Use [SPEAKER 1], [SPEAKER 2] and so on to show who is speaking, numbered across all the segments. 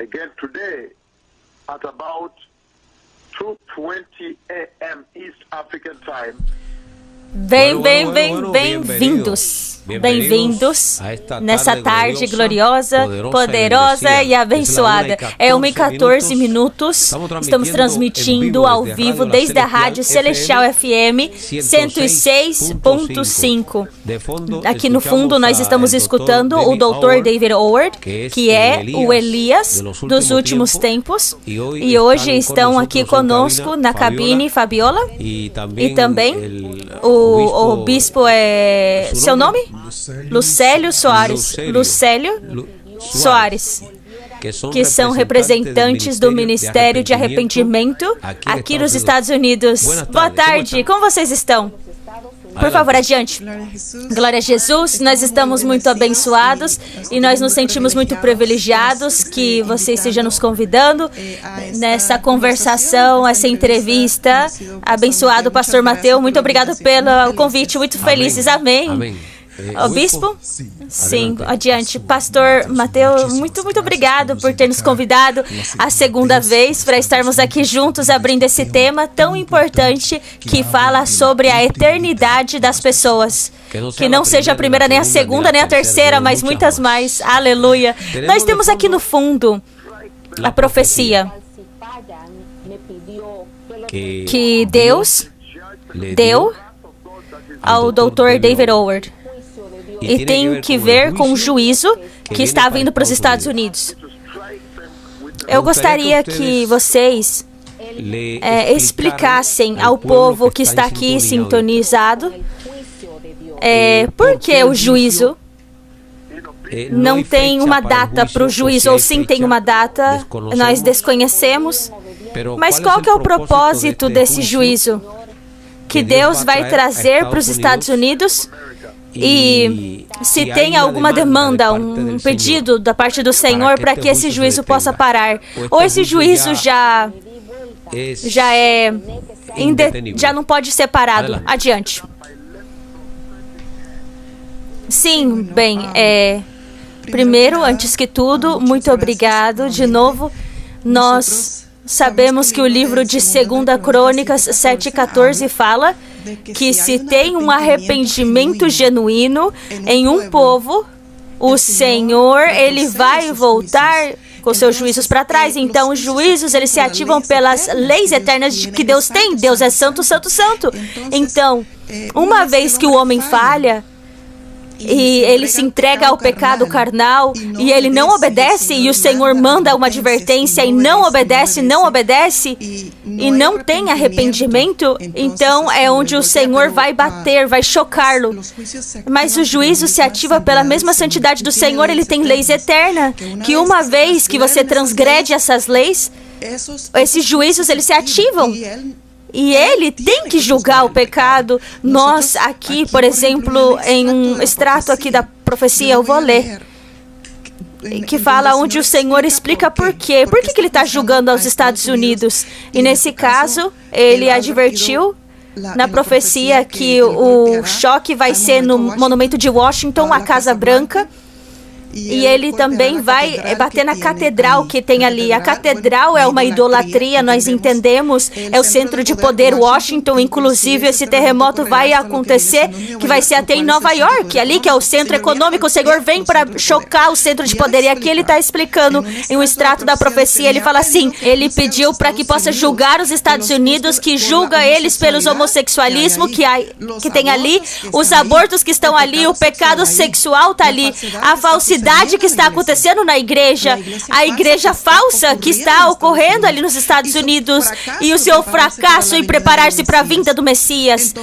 [SPEAKER 1] again today at about 2:20 a.m. East African Time.
[SPEAKER 2] Bem-vindos. Bem-vindos nessa tarde gloriosa, poderosa e abençoada. É 1h14. Estamos transmitindo ao vivo desde a Rádio Celestial FM 106.5. Aqui no fundo nós estamos escutando o Dr. David Howard, que é o Elias dos últimos tempos. E hoje estão aqui conosco na cabine Fabiola e também o bispo é... Seu nome? Lucélio Soares. Que são representantes do Ministério de Arrependimento aqui nos Estados Unidos. Boa tarde, como vocês estão? Por favor, adiante. Glória a Jesus, nós estamos muito abençoados e nós nos sentimos muito privilegiados que você esteja nos convidando nessa conversação, essa entrevista. Abençoado, Pastor Mateus, muito obrigado pelo convite, muito felizes. Amém. O bispo? Sim, adiante. Pastor Mateus, muito obrigado por ter nos convidado a segunda vez para estarmos aqui juntos abrindo esse tema tão importante que fala sobre a eternidade das pessoas. Que não seja a primeira, nem a segunda, nem a terceira, mas muitas mais. Aleluia. Nós temos aqui no fundo a profecia que Deus deu ao Dr. David Howard. E tem que ver com o juízo que está vindo para os Estados Unidos. Eu gostaria que vocês explicassem ao povo que está aqui sintonizado por que o juízo não tem uma data para o juízo, ou sim tem uma data, nós desconhecemos. Mas qual que é o propósito desse juízo? Que Deus vai trazer para os Estados Unidos? E se tem alguma demanda, um pedido da parte do Senhor para que esse juízo possa parar, ou esse juízo já não pode ser parado. Adiante. Sim, bem, primeiro, antes que tudo, muito obrigado de novo. Nós sabemos que o livro de 2 Crônicas 7:14 fala que se tem um arrependimento genuíno em um povo, o Senhor, Ele vai voltar com seus juízos para trás. Então, os juízos, eles se ativam pelas leis eternas que Deus tem. Deus é santo, santo, santo. Então, uma vez que o homem falha, e ele se entrega ao pecado carnal, e ele não obedece, e o Senhor manda uma advertência, e não obedece, e não tem arrependimento, então é onde o Senhor vai bater, vai chocá-lo. Mas o juízo se ativa pela mesma santidade do Senhor. Ele tem leis eternas, que uma vez que você transgrede essas leis, esses juízos, eles se ativam. E Ele tem que julgar o pecado. Nós aqui, por exemplo, em um extrato aqui da profecia, eu vou ler, que fala onde o Senhor explica por quê. Por que Ele está julgando aos Estados Unidos? E nesse caso, Ele advertiu na profecia que o choque vai ser no monumento de Washington, a Casa Branca. E ele também vai bater na catedral que tem ali. A catedral é uma idolatria, nós entendemos, é o centro de poder Washington. Inclusive, esse terremoto vai acontecer, que vai ser até em Nova York, ali que é o centro econômico. O Senhor vem para chocar o centro de poder. E aqui ele está explicando em um extrato da profecia, ele fala assim, ele pediu para que possa julgar os Estados Unidos, que julga eles pelos homossexualismo que tem ali, os abortos que estão ali, o pecado sexual está ali, a falsidade que está acontecendo na igreja, a igreja falsa que está ocorrendo ali nos Estados Unidos, e o seu fracasso em preparar-se para a vinda do Messias.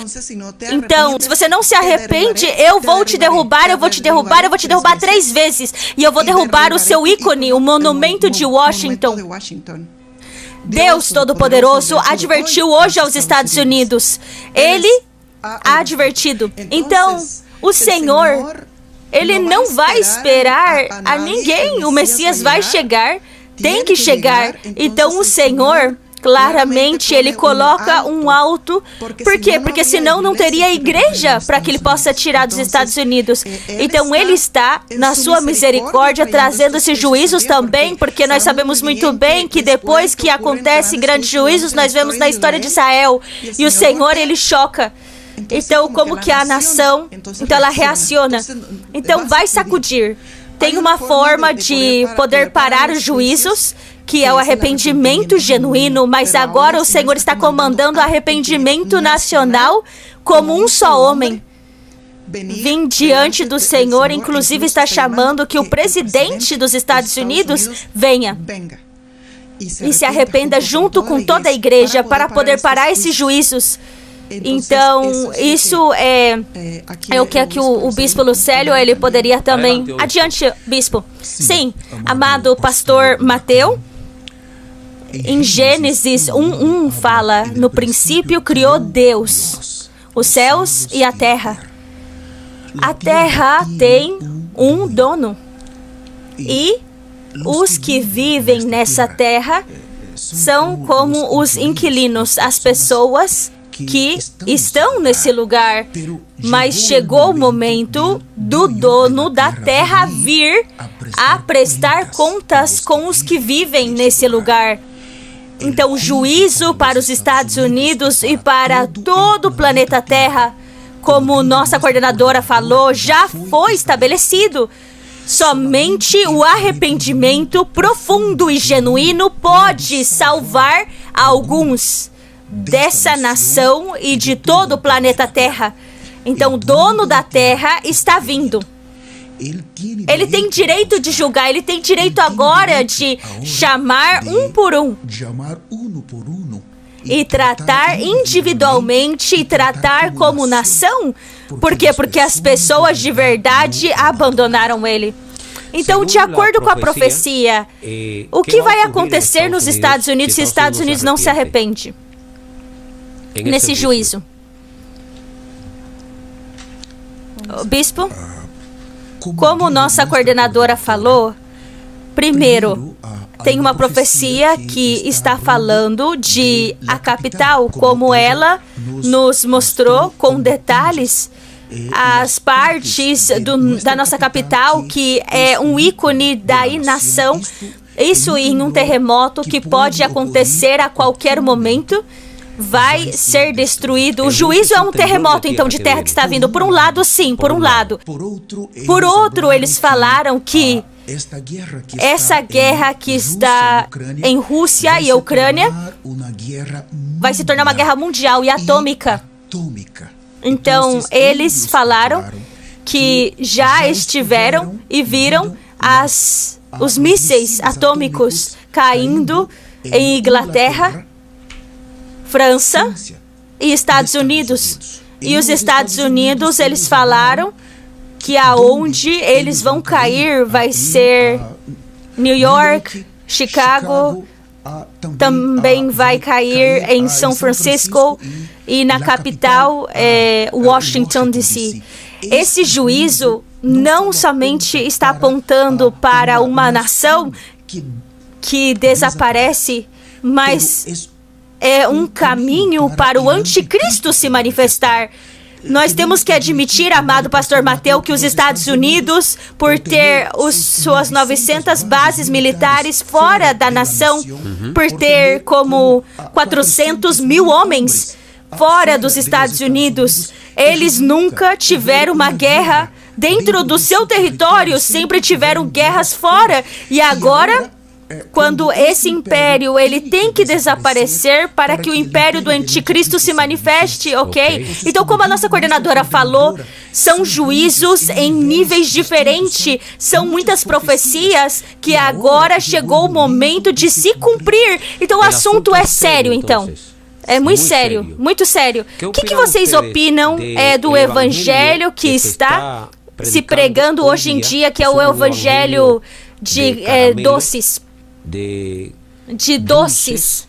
[SPEAKER 2] Então, se você não se arrepende, eu vou te derrubar, eu vou te derrubar, eu vou te derrubar 3 vezes, e eu vou derrubar o seu ícone, o monumento de Washington. Deus Todo-Poderoso advertiu hoje aos Estados Unidos. Ele ha advertido. Então, o Senhor, Ele não vai esperar a ninguém. O Messias vai chegar, tem que chegar. Então o Senhor claramente ele coloca um alto. Por quê? Porque senão não teria igreja para que ele possa tirar dos Estados Unidos. Então ele está, na sua misericórdia, trazendo esses juízos também, porque nós sabemos muito bem que depois que acontecem grandes juízos, nós vemos na história de Israel, e o Senhor, ele choca. Então, como que a nação, então ela reaciona. Então, vai sacudir. Tem uma forma de poder parar os juízos, que é o arrependimento genuíno, mas agora o Senhor está comandando o arrependimento nacional como um só homem. Vim diante do Senhor, inclusive está chamando que o presidente dos Estados Unidos venha e se arrependa junto com toda a igreja para poder parar esses juízos. Então, isso é o que aqui o bispo Lucélio, ele poderia também... Adiante, bispo. Sim, amado pastor Mateus, em Gênesis 1:1 fala, no princípio criou Deus os céus e a terra. A terra tem um dono, e os que vivem nessa terra são como os inquilinos, as pessoas que estão nesse lugar, mas chegou o momento do dono da terra vir a prestar contas com os que vivem nesse lugar. Então, o juízo para os Estados Unidos e para todo o planeta Terra, como nossa coordenadora falou, já foi estabelecido. Somente o arrependimento profundo e genuíno pode salvar alguns dessa nação e de todo o planeta Terra. Então, o dono da Terra está vindo. Ele tem direito de julgar, ele tem direito agora de chamar um por um e tratar individualmente e tratar como nação. Por quê? Porque as pessoas de verdade abandonaram ele. Então, de acordo com a profecia, o que vai acontecer nos Estados Unidos se os Estados Unidos não se arrependem nesse juízo? Bispo, como nossa coordenadora falou, primeiro, tem uma profecia que está falando de a capital, como ela nos mostrou com detalhes, as partes da nossa capital, que é um ícone da inação, isso em um terremoto que pode acontecer a qualquer momento, vai ser destruído. O juízo é um terremoto, então, de terra que está vindo. Por um lado, sim, por um lado. Por outro, eles falaram que essa guerra que está em Rússia e Ucrânia vai se tornar uma guerra mundial e atômica. Então, eles falaram que já estiveram e viram os mísseis atômicos caindo em Inglaterra, França e Estados Unidos. E os Estados Unidos, eles falaram que aonde eles vão cair vai ser New York, Chicago, também vai cair em São Francisco e na capital, Washington, D.C. Esse juízo não somente está apontando para uma nação que desaparece, mas é um caminho para o anticristo se manifestar. Nós temos que admitir, amado pastor Mateus, que os Estados Unidos, por ter suas 900 bases militares fora da nação, por ter como 400 mil homens fora dos Estados Unidos, eles nunca tiveram uma guerra dentro do seu território, sempre tiveram guerras fora. E agora, quando esse império, ele tem que desaparecer para que o império do anticristo se manifeste, ok? Então, como a nossa coordenadora falou, são juízos em níveis diferentes, são muitas profecias que agora chegou o momento de se cumprir. Então, o assunto é sério, então. É muito sério, muito sério. O que vocês opinam do evangelho que está se pregando hoje em dia, que é o evangelho de doces? De doces.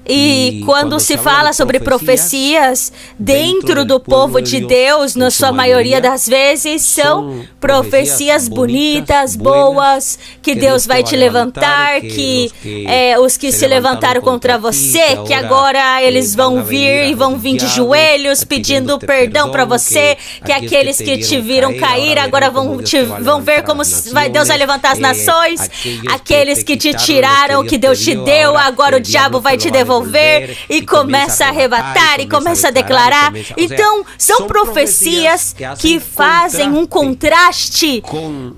[SPEAKER 2] E quando se fala sobre profecias dentro do povo de Deus, na sua maioria das vezes, são profecias bonitas, boas, que Deus vai te levantar, que os que se levantaram contra você, que agora eles vão vir e vão vir de joelhos pedindo perdão para você, que aqueles que te viram cair agora vão ver como Deus vai levantar as nações, aqueles que te tiraram, que Deus te deu, agora o diabo vai te devolver e começa a arrebatar e começa a declarar. Então, são profecias que fazem um contraste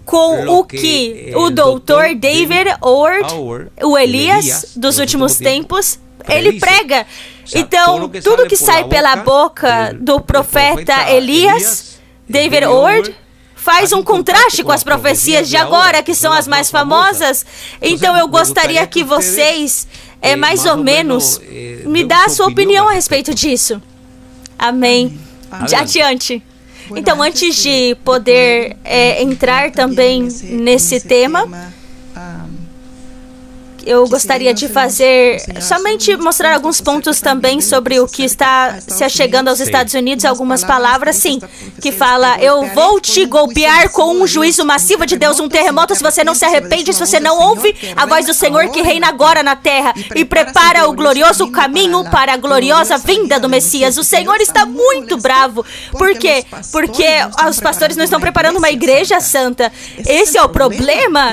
[SPEAKER 2] com o que o Dr. David Howard, o Elias dos últimos tempos, ele prega. Então, tudo que sai pela boca do profeta Elias, David Howard, faz um contraste com as profecias de agora, que são as mais famosas. Então, eu gostaria que vocês, mais ou menos, me dá a sua opinião a respeito disso. Amém. Adiante. Então, antes de poder entrar também nesse tema, eu gostaria de somente mostrar alguns pontos também sobre o que está se achegando aos Estados Unidos, algumas palavras, sim, que fala: eu vou te golpear com um juízo massivo de Deus, um terremoto, se você não se arrepende, se você não ouve a voz do Senhor que reina agora na terra e prepara o glorioso caminho para a gloriosa vinda do Messias. O Senhor está muito bravo. Por quê? Porque os pastores não estão preparando uma igreja santa. Esse é o problema.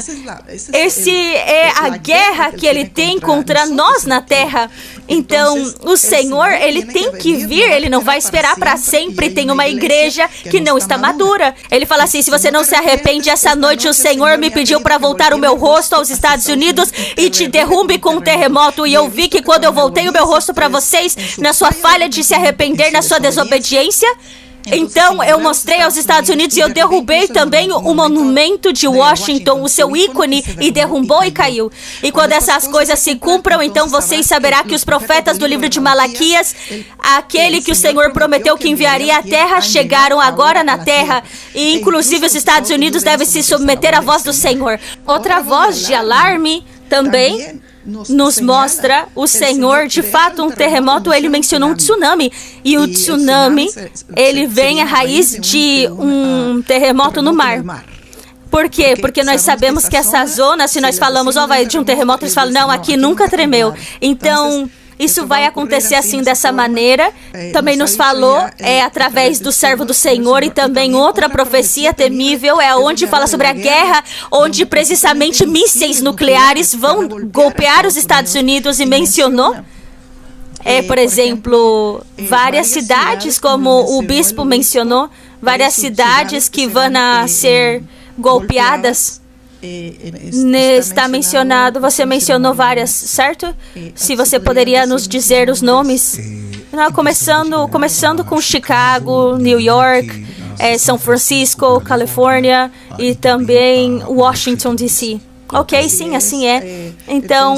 [SPEAKER 2] Esse é a guerra que ele tem contra nós na terra. Então, o Senhor, ele tem que vir, ele não vai esperar para sempre. Tem uma igreja que não está madura. Ele fala assim: se você não se arrepende, essa noite o Senhor me pediu para voltar o meu rosto aos Estados Unidos e te derrube com um terremoto. E eu vi que quando eu voltei o meu rosto para vocês, na sua falha de se arrepender, na sua desobediência, então eu mostrei aos Estados Unidos e eu derrubei também o monumento de Washington, o seu ícone, e derrubou e caiu. E quando essas coisas se cumpram, então vocês saberão que os profetas do livro de Malaquias, aquele que o Senhor prometeu que enviaria à terra, chegaram agora na terra. E inclusive os Estados Unidos devem se submeter à voz do Senhor. Outra voz de alarme também nos mostra o Senhor, de fato, um terremoto. Ele mencionou um tsunami, e o tsunami, ele vem à raiz de um terremoto no mar. Por quê? Porque nós sabemos que essa zona, se nós falamos, vai de um terremoto, eles falam, não, aqui nunca tremeu. Então, isso vai acontecer assim, dessa maneira. Também nos falou, através do servo do Senhor, e também outra profecia temível, onde fala sobre a guerra, onde precisamente mísseis nucleares vão golpear os Estados Unidos, e mencionou, por exemplo, várias cidades, como o bispo mencionou, várias cidades que vão ser golpeadas. Está mencionado, você mencionou várias, certo? Se você poderia nos dizer os nomes? Começando com Chicago, New York, São Francisco, Califórnia e também Washington, D.C. Ok, sim, assim é. Então,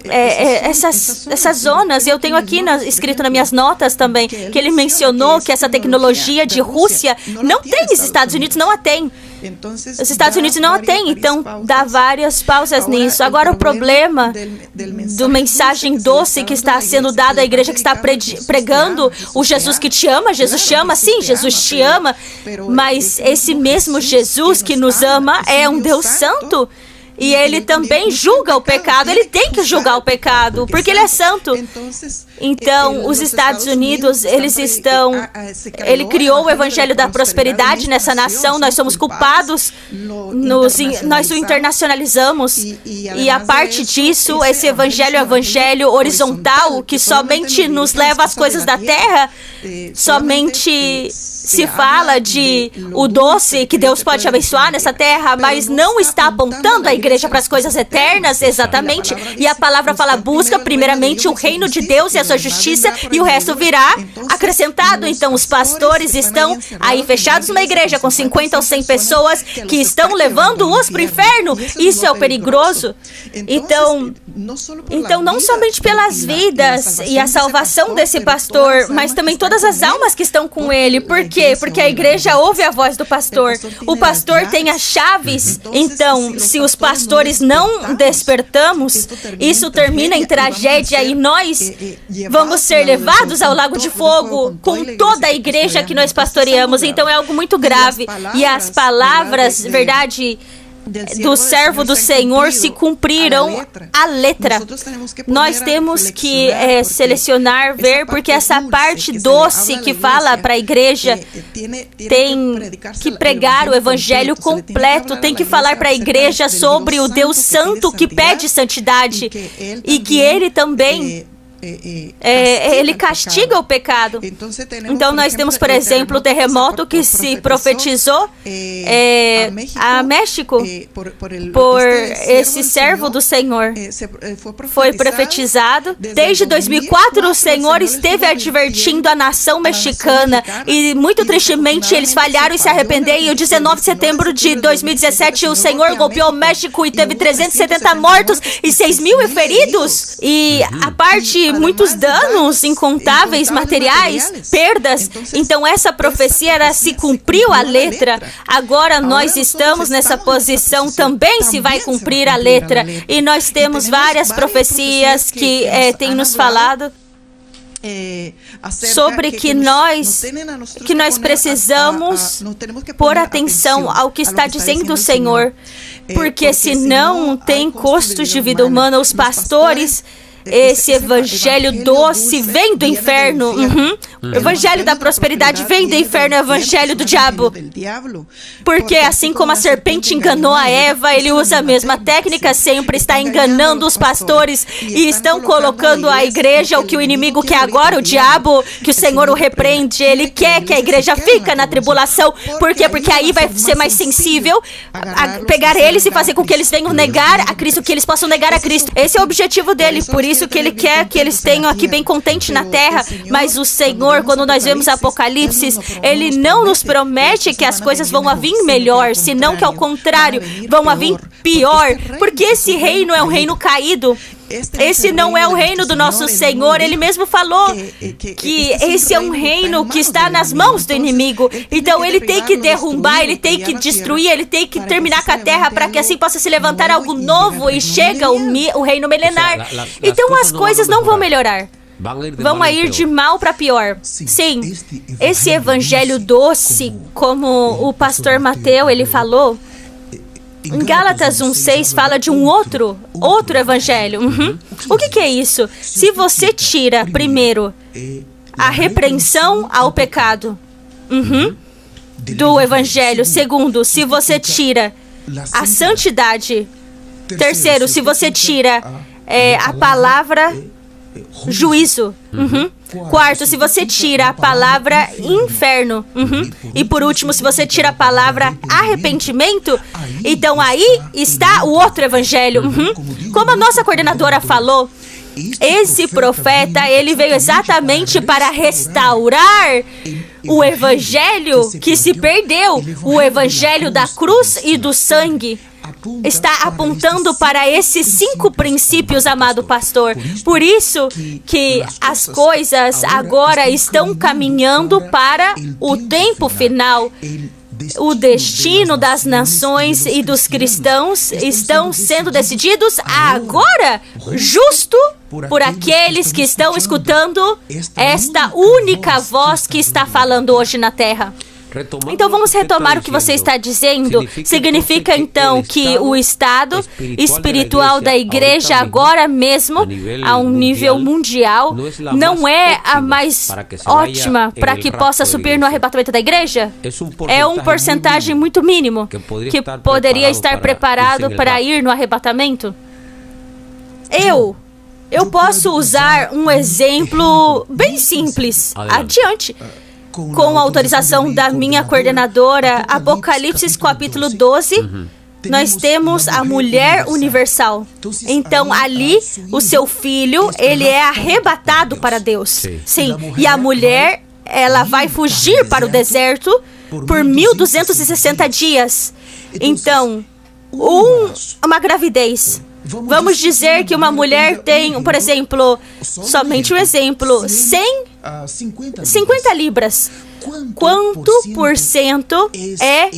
[SPEAKER 2] essas zonas, eu tenho aqui escrito nas minhas notas também, que ele mencionou que essa tecnologia de Rússia não tem, os Estados Unidos não a tem. Os Estados Unidos não a têm, então dá várias pausas nisso. Agora, o problema do mensagem doce que está sendo dado à igreja que está pregando o Jesus que te ama, Jesus te ama, sim, Jesus te ama, mas esse mesmo Jesus que nos ama é um Deus santo. E ele também julga o pecado, ele tem que julgar o pecado, porque ele é santo. Então, os Estados Unidos, ele criou o evangelho da prosperidade nessa nação, nós somos culpados, nós o internacionalizamos, e a parte disso, esse evangelho é um evangelho horizontal, que somente nos leva às coisas da terra, somente se fala de o doce que Deus pode abençoar nessa terra, mas não está apontando a igreja para as coisas eternas, exatamente. E a palavra fala, busca primeiramente o reino de Deus e a sua justiça, e o resto virá acrescentado. Então, os pastores estão aí fechados numa igreja com 50 ou 100 pessoas que estão levando-os para o inferno. Isso é o perigoso. Então, não somente pelas vidas e a salvação desse pastor, mas também todas as almas que estão com ele. Por quê? Porque a igreja ouve a voz do pastor. O pastor tem as chaves. Então, se os pastores não despertamos, isso termina em tragédia e nós vamos ser levados ao lago de fogo com toda a igreja que nós pastoreamos. Então, é algo muito grave. E as palavras, verdade, do servo do Senhor se cumpriram à letra. Nós temos que selecionar, ver, porque essa parte doce que fala para a igreja tem que pregar o evangelho completo, tem que falar para a igreja sobre o Deus Santo que pede santidade e que Ele também ele castiga o pecado. Então nós temos, por exemplo, o terremoto que se profetizou a México por esse servo do Senhor. Foi profetizado. Desde 2004 o Senhor esteve advertindo a nação mexicana e muito tristemente eles falharam e se arrependeram. E o 19 de setembro de 2017 o Senhor golpeou o México e teve 370 mortos e 6.000 feridos. E a parte muitos danos incontáveis, materiais, perdas. Então essa profecia ela se cumpriu à letra. Agora nós estamos nessa posição, também se vai cumprir a letra. E nós temos várias profecias que têm nos falado sobre que nós precisamos pôr atenção ao que está dizendo o Senhor, porque senão tem custos de vida humana. Os pastores, esse evangelho doce vem do inferno. O evangelho da prosperidade vem do inferno, é o evangelho do diabo. Porque assim como a serpente enganou a Eva, ele usa a mesma técnica, sempre está enganando os pastores e estão colocando a igreja, o que o inimigo quer agora, o diabo, que o Senhor o repreende, ele quer que a igreja fique na tribulação. Por quê? Porque aí vai ser mais sensível a pegar eles e fazer com que eles venham negar a Cristo, que eles possam negar a Cristo. Esse é o objetivo dele, por isso que ele quer que eles tenham aqui bem contente na terra. Mas o Senhor, quando nós vemos Apocalipse, ele não nos promete que as coisas vão vir melhor, senão que ao contrário, vão vir pior, porque esse reino é um reino caído. Esse não é o reino do nosso Senhor. Ele mesmo falou que esse é um reino que está nas mãos do inimigo. Então ele tem que derrubar, ele tem que destruir, ele tem que terminar com a terra para que assim possa se levantar algo novo e chega o reino milenar. Então as coisas não vão melhorar. Vão ir de mal para pior. Sim, esse evangelho doce, como o pastor Mateus, ele falou, em Gálatas 1:6 fala de um outro evangelho. O que é isso? Se você tira, primeiro, a repreensão ao pecado do evangelho. Segundo, se você tira a santidade. Terceiro, se você tira a palavra juízo. Quarto, se você tira a palavra inferno. E por último, se você tira a palavra arrependimento, então aí está o outro evangelho. Como a nossa coordenadora falou, esse profeta, ele veio exatamente para restaurar o evangelho que se perdeu, o evangelho da cruz e do sangue. Está apontando para esses 5 princípios, amado pastor. Por isso que as coisas agora estão caminhando para o tempo final. O destino das nações e dos cristãos estão sendo decididos agora, justo por aqueles que estão escutando esta única voz que está falando hoje na terra. Então vamos retomar o que você está dizendo. Significa então que o estado espiritual da igreja agora mesmo, a um nível mundial, não é a mais ótima para que possa subir no arrebatamento da igreja? É um porcentagem muito mínimo que poderia estar preparado para ir no arrebatamento? Eu posso usar um exemplo bem simples. Adiante. Com a autorização da minha coordenadora, Apocalipse capítulo 12, nós temos a mulher universal. Então, ali, o seu filho, ele é arrebatado para Deus. Sim, e a mulher, ela vai fugir para o deserto por 1.260 dias. Então, uma gravidez. Vamos dizer que uma mulher tem, por exemplo, somente um exemplo, 100 50 libras. Quanto por cento é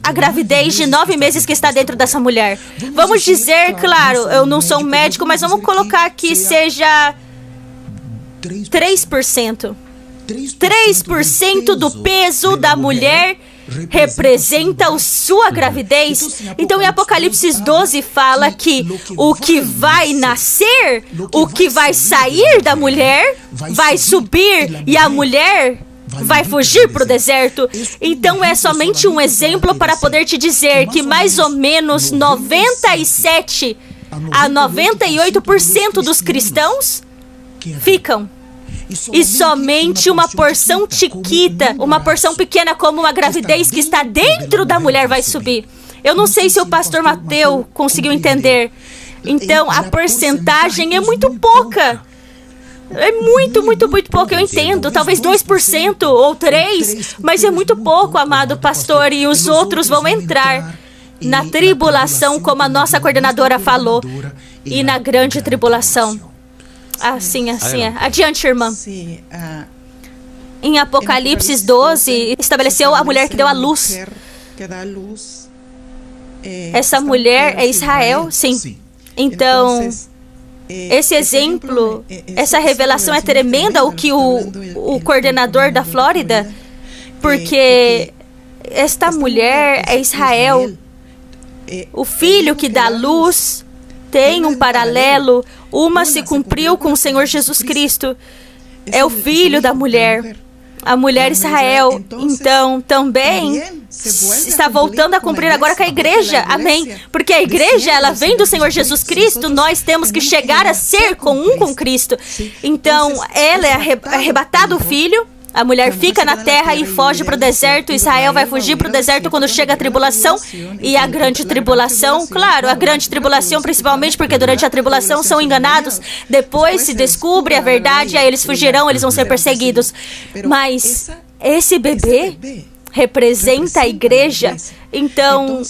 [SPEAKER 2] a gravidez de 9 meses que está dentro dessa mulher? Vamos dizer, claro, eu não sou um médico, mas vamos colocar que seja 3%. 3% do peso da mulher representa a sua gravidez. Então, em Apocalipse 12 fala que o que vai nascer, o que vai sair da mulher, vai subir e a mulher vai fugir para o deserto. Então, é somente um exemplo para poder te dizer que mais ou menos 97 a 98% dos cristãos ficam. E somente uma porção chiquita, uma porção pequena como uma gravidez que está dentro da mulher vai subir. Eu não sei se o pastor Mateus conseguiu entender. Então, a porcentagem é muito pouca. É muito pouco, eu entendo. Talvez 2% ou 3%, mas é muito pouco, amado pastor. E os outros vão entrar na tribulação, como a nossa coordenadora falou, e na grande tribulação. Assim é. Adiante, irmã. Em Apocalipse 12, estabeleceu a mulher que deu à luz. Essa mulher é Israel, sim. Então, esse exemplo, essa revelação é tremenda, o que o coordenador da Flórida, porque esta mulher é Israel. O filho que dá luz tem um paralelo. Uma se cumpriu com o Senhor Jesus Cristo. É o filho da mulher. A mulher Israel. Então, também está voltando a cumprir agora com a igreja. Amém. Porque a igreja, ela vem do Senhor Jesus Cristo. Nós temos que chegar a ser comum com Cristo. Então, ela é arrebatada o filho. A mulher fica na terra e foge para o deserto. Israel vai fugir para o deserto quando chega a tribulação. E a grande tribulação, claro, a grande tribulação principalmente porque durante a tribulação são enganados. Depois se descobre a verdade, aí eles fugirão, eles vão ser perseguidos. Mas esse bebê representa a igreja. Então,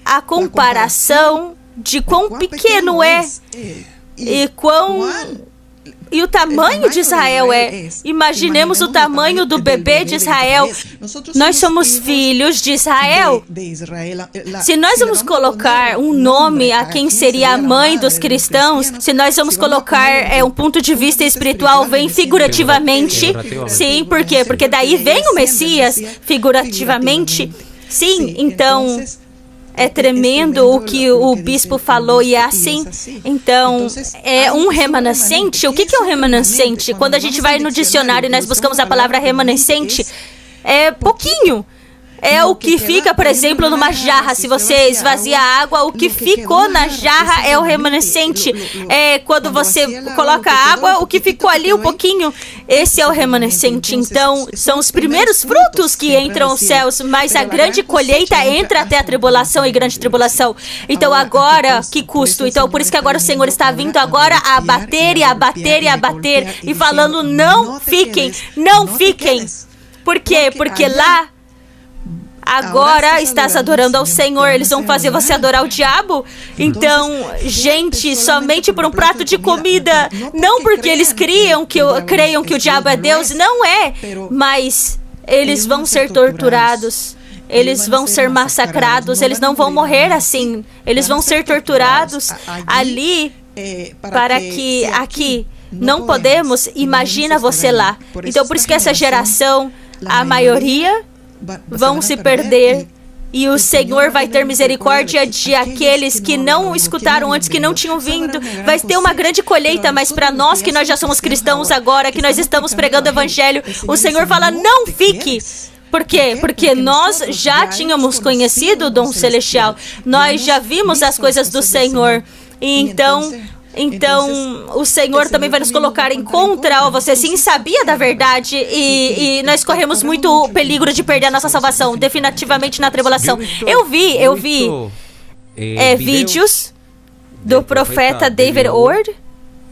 [SPEAKER 2] a comparação de quão pequeno é e o tamanho de Israel é. Imaginemos o tamanho do bebê de Israel. Nós somos filhos de Israel. Se nós vamos colocar um nome a quem seria a mãe dos cristãos, se nós vamos colocar um ponto de vista espiritual, vem figurativamente. Sim, por quê? Porque daí vem o Messias, figurativamente. Sim, então é tremendo o que o bispo falou e é assim. Então, é um remanescente. O que é um remanescente? Quando a gente vai no dicionário e nós buscamos a palavra remanescente, é pouquinho. É o que fica, por exemplo, numa jarra. Se você esvazia a água, o que ficou na jarra é o remanescente. É quando você coloca a água, o que ficou ali um pouquinho, esse é o remanescente. Então, são os primeiros frutos que entram aos céus, mas a grande colheita entra até a tribulação e grande tribulação. Então, agora, que custo? Então, por isso que agora o Senhor está vindo agora a abater e abater e abater e falando, não fiquem, não fiquem. Por quê? Porque lá agora estás adorando ao Senhor, eles vão fazer você adorar o diabo? Então, gente, somente por um prato de comida, não porque eles creiam que o diabo é Deus, não é, mas eles vão ser torturados, eles vão ser massacrados, eles não vão morrer assim, eles vão ser torturados ali, para que aqui não podemos, imagina você lá. Então, por isso que essa geração, a maioria vão se perder e o Senhor vai ter misericórdia de aqueles que não escutaram antes, que não tinham vindo. Vai ter uma grande colheita, mas para nós que nós já somos cristãos agora, que nós estamos pregando o evangelho, o Senhor fala, não fique. Por quê? Porque nós já tínhamos conhecido o dom celestial, nós já vimos as coisas do Senhor, e então, o Senhor também vai nos colocar em contra. Você sim sabia da verdade e nós corremos muito peligro de perder a nossa salvação, definitivamente na tribulação. Eu vi vídeos do profeta David Ward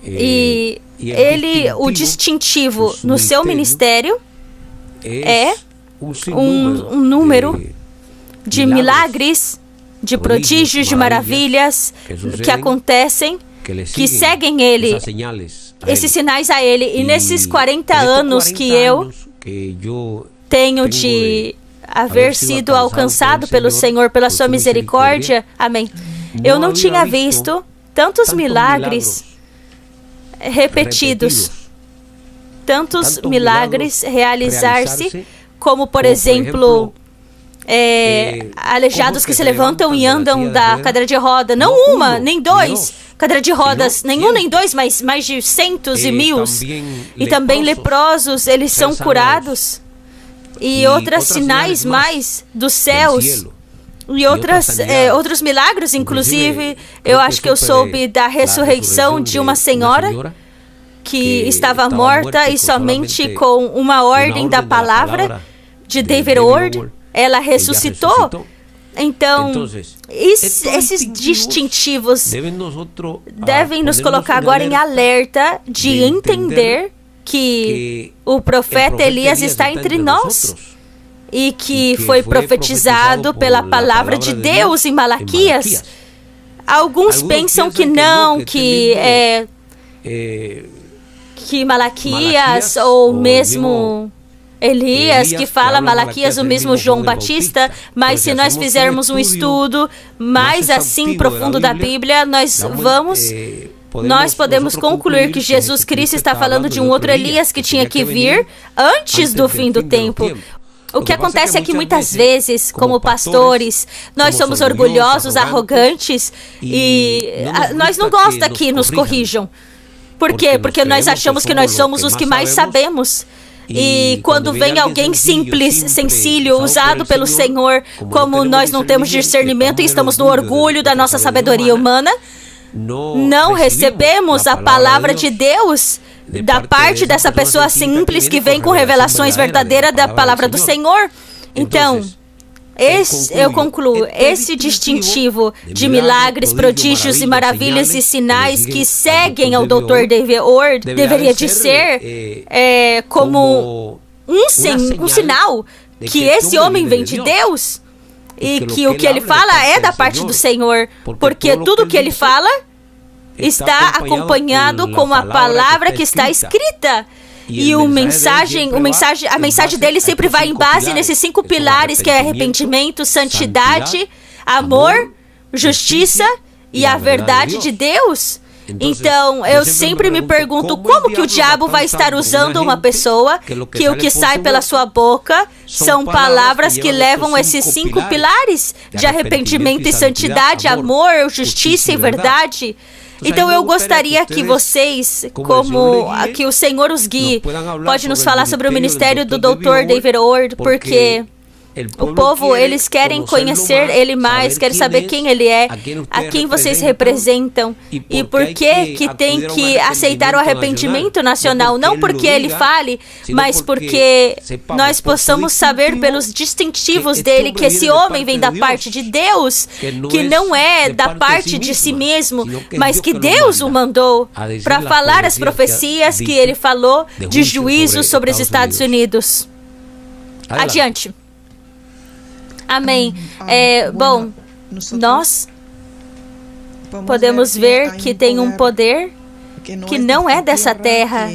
[SPEAKER 2] e ele, o distintivo no seu ministério é um número de milagres, de prodígios, de maravilhas que acontecem, que seguem ele esses sinais a Ele. E nesses 40 anos que eu tenho de haver sido alcançado pelo Senhor, pela sua misericórdia, amém, eu não tinha visto tantos milagres repetidos, tantos milagres realizar-se, como, por exemplo, aleijados que se levantam e andam da cadeira de roda. Não uma, nem dois cadeira de rodas, nenhum nem dois, mas mais de centos e mil. E também leprosos, eles são curados. E outros sinais mais dos céus. E outros milagres, inclusive, eu acho que eu soube da ressurreição de uma senhora que estava morta e somente com uma ordem da palavra de David Ward, ela ressuscitou. Então, esses distintivos devem nos colocar agora em alerta de entender que o profeta Elias está entre nós e que foi profetizado pela palavra de Deus em Malaquias. Alguns pensam que não, que Malaquias ou mesmo Elias, que fala Malaquias, o mesmo João Batista, mas se nós fizermos um estudo mais assim profundo da Bíblia, nós podemos concluir que Jesus Cristo está falando de um outro Elias que tinha que vir antes do fim do tempo. O que acontece é que muitas vezes, como pastores, nós somos orgulhosos, arrogantes e nós não gostamos que nos corrijam. Por quê? Porque nós achamos que nós somos os que mais sabemos. E quando vem alguém simples, sencillo, usado pelo Senhor, como nós não temos discernimento e estamos no orgulho da nossa sabedoria humana, não recebemos a palavra de Deus da parte dessa pessoa simples que vem com revelações verdadeiras da palavra do Senhor. Então, eu concluo, esse distintivo de milagres, prodígios e maravilhas e sinais que seguem ao Dr. David Ward deveria de ser como um sinal que esse homem vem de Deus e que o que ele fala é da parte do Senhor, porque tudo o que ele fala está acompanhado com a palavra que está escrita. E a mensagem dele sempre vai em base nesses 5 pilares, que é arrependimento, santidade, amor, justiça e a verdade de Deus. Então, eu sempre me pergunto como que o diabo vai estar usando uma pessoa que o que sai pela sua boca são palavras que levam esses 5 pilares de arrependimento e santidade, amor, justiça e verdade. Então eu gostaria que vocês, que o Senhor os guie, pode nos falar sobre o ministério do Dr. David Ward, porque o povo, eles querem conhecer ele mais, querem saber quem ele é, a quem vocês representam e por que tem que aceitar o arrependimento nacional. Não porque ele fale, mas porque nós possamos saber pelos distintivos dele que esse homem vem da parte de Deus, que não é da parte de si mesmo, mas que Deus o mandou para falar as profecias que ele falou de juízo sobre os Estados Unidos. Adiante. Amém. Bom, nós podemos ver que tem um poder que não é dessa terra,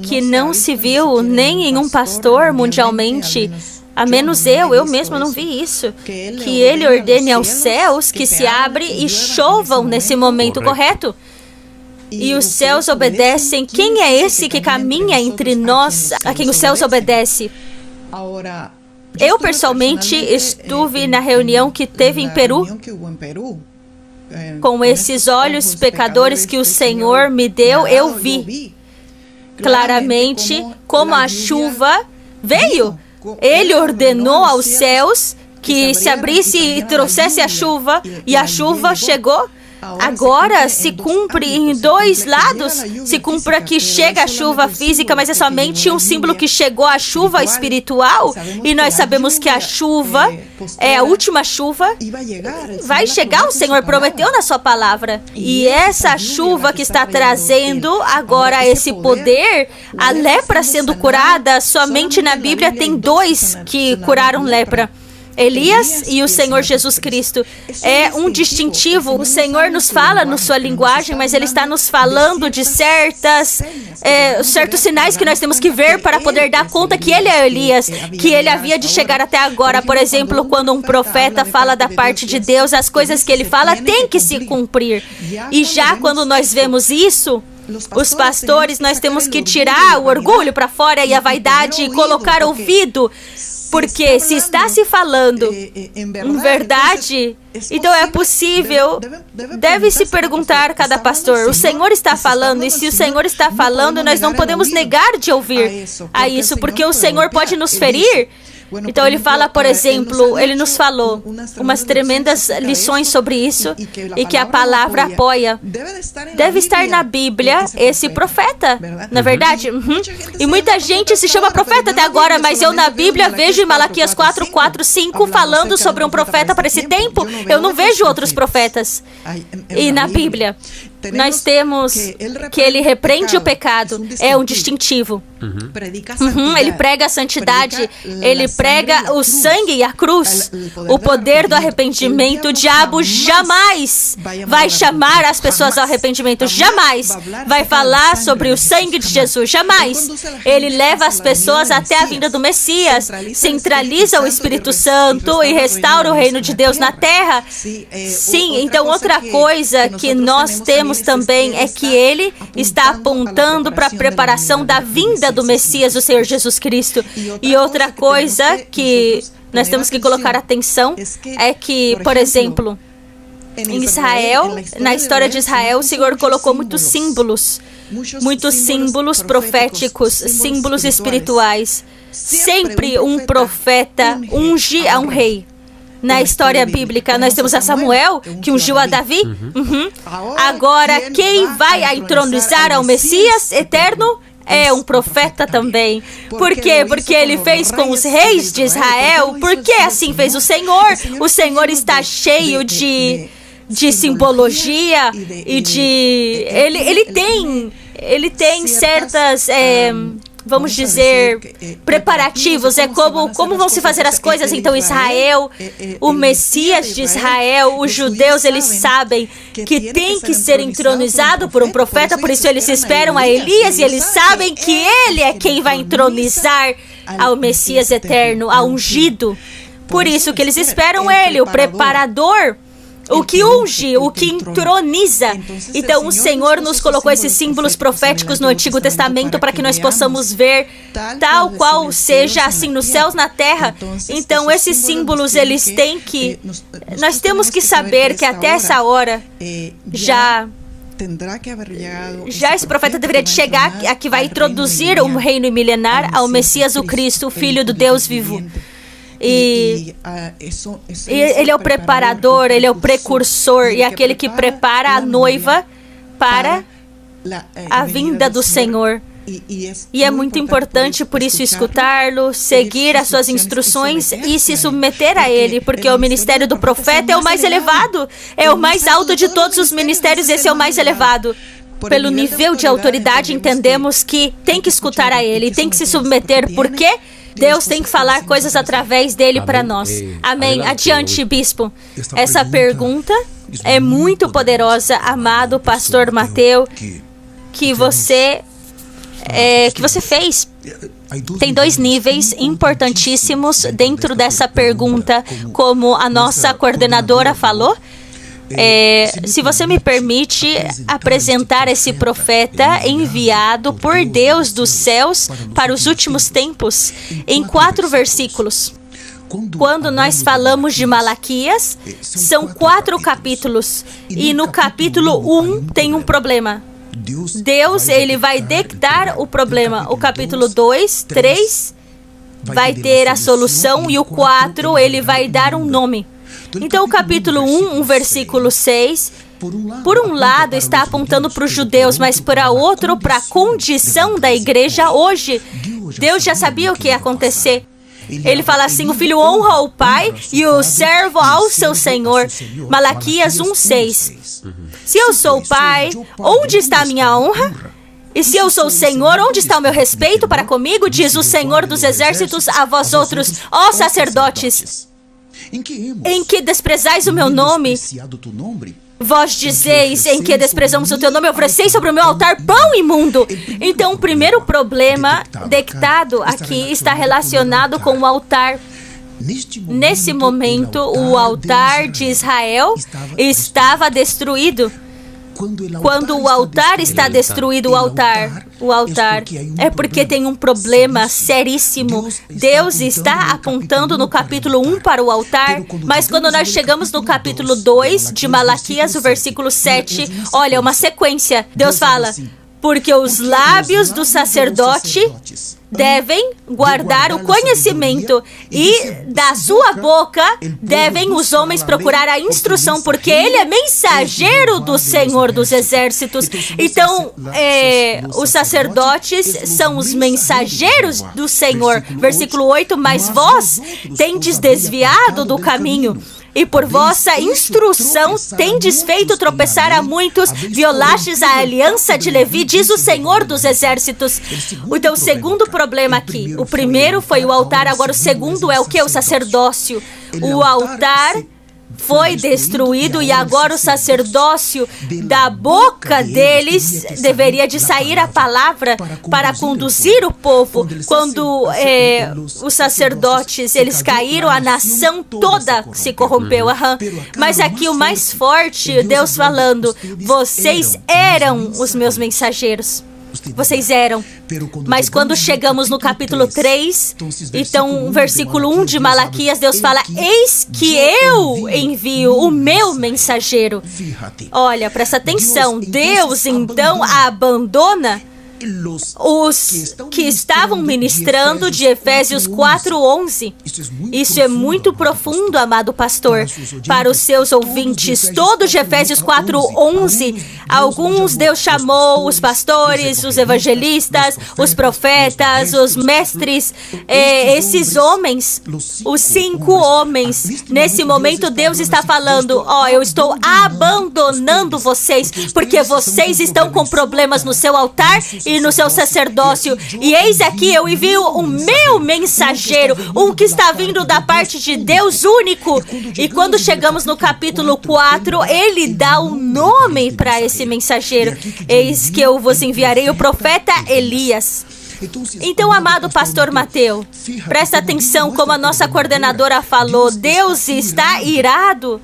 [SPEAKER 2] que não se viu nem em um pastor mundialmente, a menos eu mesmo não vi isso, que ele ordene aos céus que se abrem e chovam nesse momento correto. E os céus obedecem. Quem é esse que caminha entre nós, a quem os céus obedecem? Eu, pessoalmente, estive na reunião que teve em Peru, com esses olhos pecadores que o Senhor me deu, eu vi claramente como a chuva veio. Ele ordenou aos céus que se abrisse e trouxesse a chuva, e a chuva chegou. Agora se cumpre em 2 lados. Se cumpre que chega a chuva física, mas é somente um símbolo que chegou a chuva espiritual. E nós sabemos que a chuva é a última chuva. Vai chegar, o Senhor prometeu na sua palavra. E essa chuva que está trazendo agora esse poder, a lepra sendo curada, somente na Bíblia tem 2 que curaram lepra. Elias e o Senhor Jesus Cristo. É um distintivo. O Senhor nos fala na sua linguagem, mas Ele está nos falando de certos sinais que nós temos que ver para poder dar conta que Ele é Elias, que Ele havia de chegar até agora. Por exemplo, quando um profeta fala da parte de Deus, as coisas que ele fala têm que se cumprir. E já quando nós vemos isso, os pastores, nós temos que tirar o orgulho para fora e a vaidade e colocar ouvido. Porque se está se falando em verdade, então é possível, deve se perguntar cada pastor, o Senhor está falando, e se o Senhor está falando, nós não podemos negar de ouvir a isso, porque o Senhor pode nos ferir. Então ele fala, por exemplo, ele nos falou umas tremendas lições sobre isso e que a palavra apoia. Deve estar na Bíblia esse profeta, na verdade. E muita gente se chama profeta até agora, mas eu na Bíblia vejo em Malaquias 4:4-5 falando sobre um profeta para esse tempo. Eu não vejo outros profetas. E na Bíblia nós temos que ele repreende o pecado, é um distintivo. Ele prega a santidade, ele prega o sangue e a cruz, o poder do arrependimento. O diabo jamais vai chamar as pessoas ao arrependimento, jamais vai falar sobre o sangue de Jesus, jamais. Ele leva as pessoas até a vinda do Messias, centraliza o Espírito Santo e restaura o reino de Deus na terra. Sim, então outra coisa que nós temos também é que ele está apontando para a preparação da vinda do Messias, o Senhor Jesus Cristo. E outra coisa que nós temos que colocar atenção é que, por exemplo, em Israel, na história de Israel, o Senhor colocou muitos símbolos proféticos, símbolos espirituais. Sempre um profeta unge a um rei. Na história bíblica, nós temos a Samuel, que ungiu a Davi. Agora, quem vai entronizar ao Messias eterno é um profeta também. Por quê? Porque ele fez com os reis de Israel. Porque assim fez o Senhor. O Senhor está cheio de simbologia e de... Ele tem certas... vamos dizer, preparativos, como vão se fazer as coisas. Então Israel, o Messias de Israel, os judeus, eles sabem que tem que ser entronizado por um profeta, por isso eles esperam a Elias e eles sabem que ele é quem vai entronizar ao Messias eterno, ao ungido. Por isso que eles esperam ele, o preparador, o que unge, o que entroniza. Então o Senhor nos colocou esses símbolos proféticos no Antigo Testamento para que nós possamos ver tal qual seja assim nos céus, na terra. Então esses símbolos, eles têm que... Nós temos que saber que até essa hora já esse profeta deveria de chegar a que vai introduzir um reino milenar ao Messias, o Cristo, o Filho do Deus vivo. E ele é o preparador, ele é o precursor e aquele que prepara a noiva para a vinda do Senhor. E é muito importante, por isso, escutá-lo, seguir as suas instruções e se submeter a ele, porque o ministério do profeta é o mais elevado, é o mais alto de todos os ministérios, esse é o mais elevado. Pelo nível de autoridade, entendemos que tem que escutar a ele, tem que se submeter, porque Deus tem que falar coisas através dele para nós. Amém. Adiante, bispo. Essa pergunta é muito poderosa, amado pastor Mateus, que você fez. Tem dois níveis importantíssimos dentro dessa pergunta, como a nossa coordenadora falou. Se você me permite apresentar esse profeta enviado por Deus dos céus para os últimos tempos, em 4 versículos. Quando nós falamos de Malaquias, são 4 capítulos, e no capítulo 1 tem um problema. Deus, ele vai dictar o problema. O capítulo 2, 3 vai ter a solução, e o 4 ele vai dar um nome. Então, o capítulo 1, versículo 6, por um lado, está apontando para os judeus, mas por outro, para a condição da igreja hoje. Deus já sabia o que ia acontecer. Ele fala assim, o filho honra o pai e o servo ao seu senhor. Malaquias 1:6. Se eu sou o pai, onde está a minha honra? E se eu sou o Senhor, onde está o meu respeito para comigo? Diz o Senhor dos exércitos a vós outros, ó sacerdotes. em que desprezais o meu nome, vós dizeis em que desprezamos o teu nome, ofereceis sobre o meu altar pão imundo. Então, o primeiro problema detectado aqui está relacionado com o altar. Nesse momento, o altar de Israel estava destruído. Quando o altar está destruído, o altar é porque tem um problema seríssimo. Deus está apontando no capítulo 1 para o altar, mas quando nós chegamos no capítulo 2 de Malaquias, o versículo 7, olha, uma sequência. Deus fala, porque os lábios do sacerdote devem guardar o conhecimento e da sua boca devem os homens procurar a instrução, porque ele é mensageiro do Senhor dos Exércitos. Então, os sacerdotes são os mensageiros do Senhor. Versículo 8, mas vós tendes desviado do caminho, e por vossa instrução tendes feito tropeçar a muitos, violastes a aliança de Levi, diz o Senhor dos Exércitos. Então, o segundo problema aqui, o primeiro foi o altar, agora o segundo é o que? O sacerdócio. O altar foi destruído e agora o sacerdócio, da boca deles deveria de sair a palavra para conduzir o povo. Quando os sacerdotes eles caíram, a nação toda se corrompeu. Mas aqui o mais forte, Deus falando, vocês eram os meus mensageiros. Vocês eram. Mas quando chegamos no capítulo 3, então, versículo 1 de Malaquias, Deus fala, eis que eu envio o meu mensageiro. Olha, presta atenção, Deus então abandona os que estavam ministrando de Efésios 4:11. Isso é muito profundo, amado pastor, para os seus ouvintes. Todos de Efésios 4:11. Alguns Deus chamou os pastores, os evangelistas, os profetas, os mestres, esses homens, os 5 homens. Nesse momento Deus está falando, eu estou abandonando vocês, porque vocês estão com problemas no seu altar e no seu sacerdócio. E eis aqui eu envio o meu mensageiro, um que está vindo da parte de Deus único. E quando chegamos no capítulo 4, ele dá um nome para esse mensageiro. Eis que eu vos enviarei o profeta Elias. Então, amado pastor Mateus, presta atenção como a nossa coordenadora falou, Deus está irado.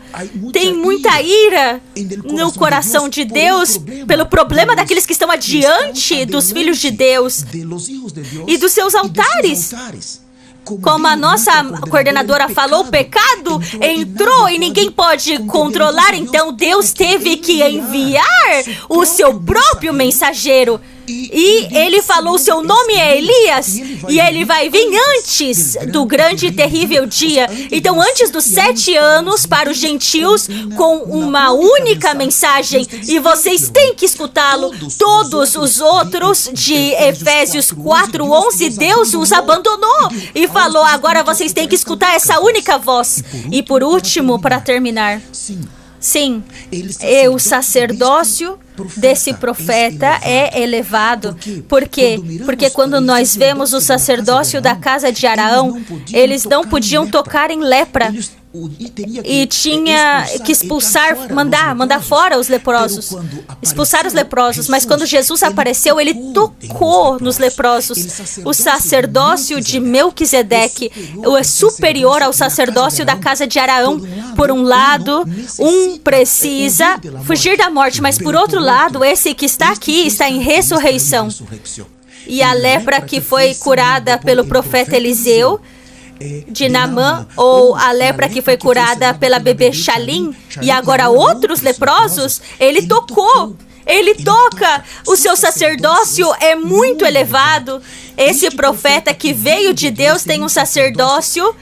[SPEAKER 2] Tem muita ira no coração de Deus pelo problema daqueles que estão adiante dos filhos de Deus e dos seus altares. Como a nossa coordenadora falou, o pecado entrou e ninguém pode controlar, então Deus teve que enviar o seu próprio mensageiro. E ele falou, seu nome é Elias, e ele vai vir antes do grande e terrível dia. Então, antes dos 7 anos para os gentios, com uma única mensagem, e vocês têm que escutá-lo. Todos os outros de Efésios 4:11, Deus os abandonou e falou, agora vocês têm que escutar essa única voz. E por último, para terminar, sim, o sacerdócio desse profeta é elevado. Por quê? Porque quando nós vemos o sacerdócio da casa de Araão, eles não podiam tocar em lepra. E tinha que expulsar, mandar fora os leprosos, expulsar os leprosos. Mas quando Jesus apareceu, ele tocou nos leprosos. O sacerdócio de Melquisedeque é superior ao sacerdócio da casa de Araão. Por um lado, um precisa fugir da morte, mas por outro lado, esse que está aqui está em ressurreição. E a lepra que foi curada pelo profeta Eliseu de Naamã, ou a lepra que foi curada pela bebê Shalim, e agora outros leprosos, ele tocou. Ele toca. O seu sacerdócio é muito elevado. Esse profeta que veio de Deus tem um sacerdócio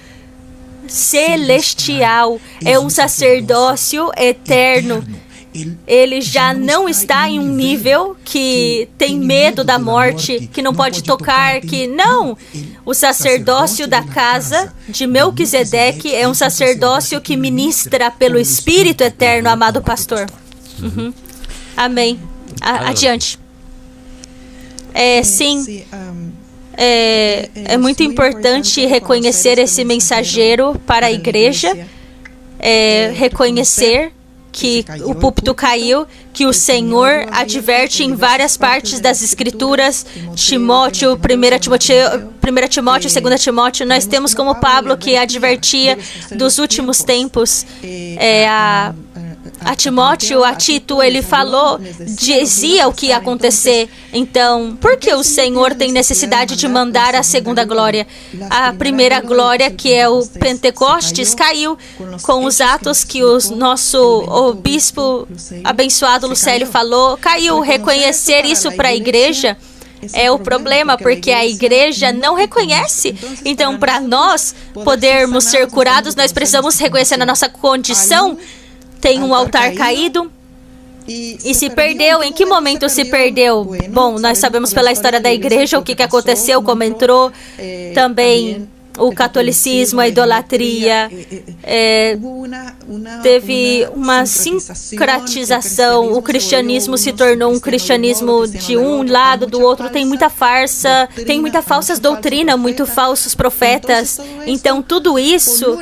[SPEAKER 2] celestial. É um sacerdócio eterno. Ele já não está em um nível que tem medo da morte, que não pode tocar, que não. O sacerdócio da casa de Melquisedeque é um sacerdócio que ministra pelo Espírito eterno, amado pastor. Amém. Adiante. Sim. é muito importante reconhecer esse mensageiro para a igreja, reconhecer que o púlpito caiu, que o Senhor adverte em várias partes das Escrituras, Timóteo, 1 Timóteo, 2 Timóteo, nós temos como Pablo que advertia dos últimos tempos. A Timóteo, a Tito, ele falou, dizia o que ia acontecer. Então, por que o Senhor tem necessidade de mandar a segunda glória? A primeira glória, que é o Pentecostes, caiu com os atos que o nosso bispo abençoado Lucélio falou, caiu. Reconhecer isso para a igreja é o problema, porque a igreja não reconhece. Então, para nós podermos ser curados, nós precisamos reconhecer a nossa condição. Tem um altar caído e se perdeu. Em que momento se perdeu? Bom, nós sabemos pela história da igreja o que aconteceu, como entrou também o catolicismo, a idolatria, teve uma sincretização, o cristianismo se tornou um cristianismo de um lado, do outro, tem muita farsa, tem muita falsas doutrinas, muitos falsos profetas, então tudo isso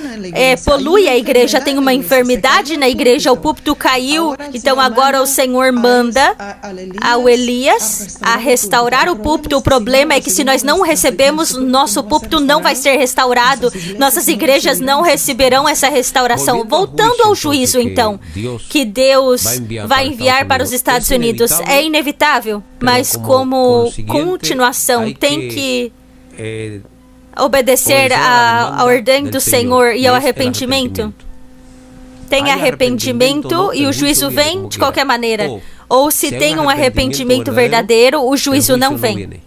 [SPEAKER 2] polui a igreja, tem uma enfermidade na igreja, o púlpito caiu, então agora o Senhor manda ao Elias a restaurar o púlpito. O problema é que se nós não recebemos, nosso púlpito não vai ser restaurado, nossas igrejas não receberão essa restauração. Voltando ao juízo, então, que Deus vai enviar para os Estados Unidos, é inevitável, mas como continuação, tem que obedecer à ordem do Senhor e ao arrependimento. Tem arrependimento e o juízo vem de qualquer maneira. Ou se tem um arrependimento verdadeiro, o juízo não vem.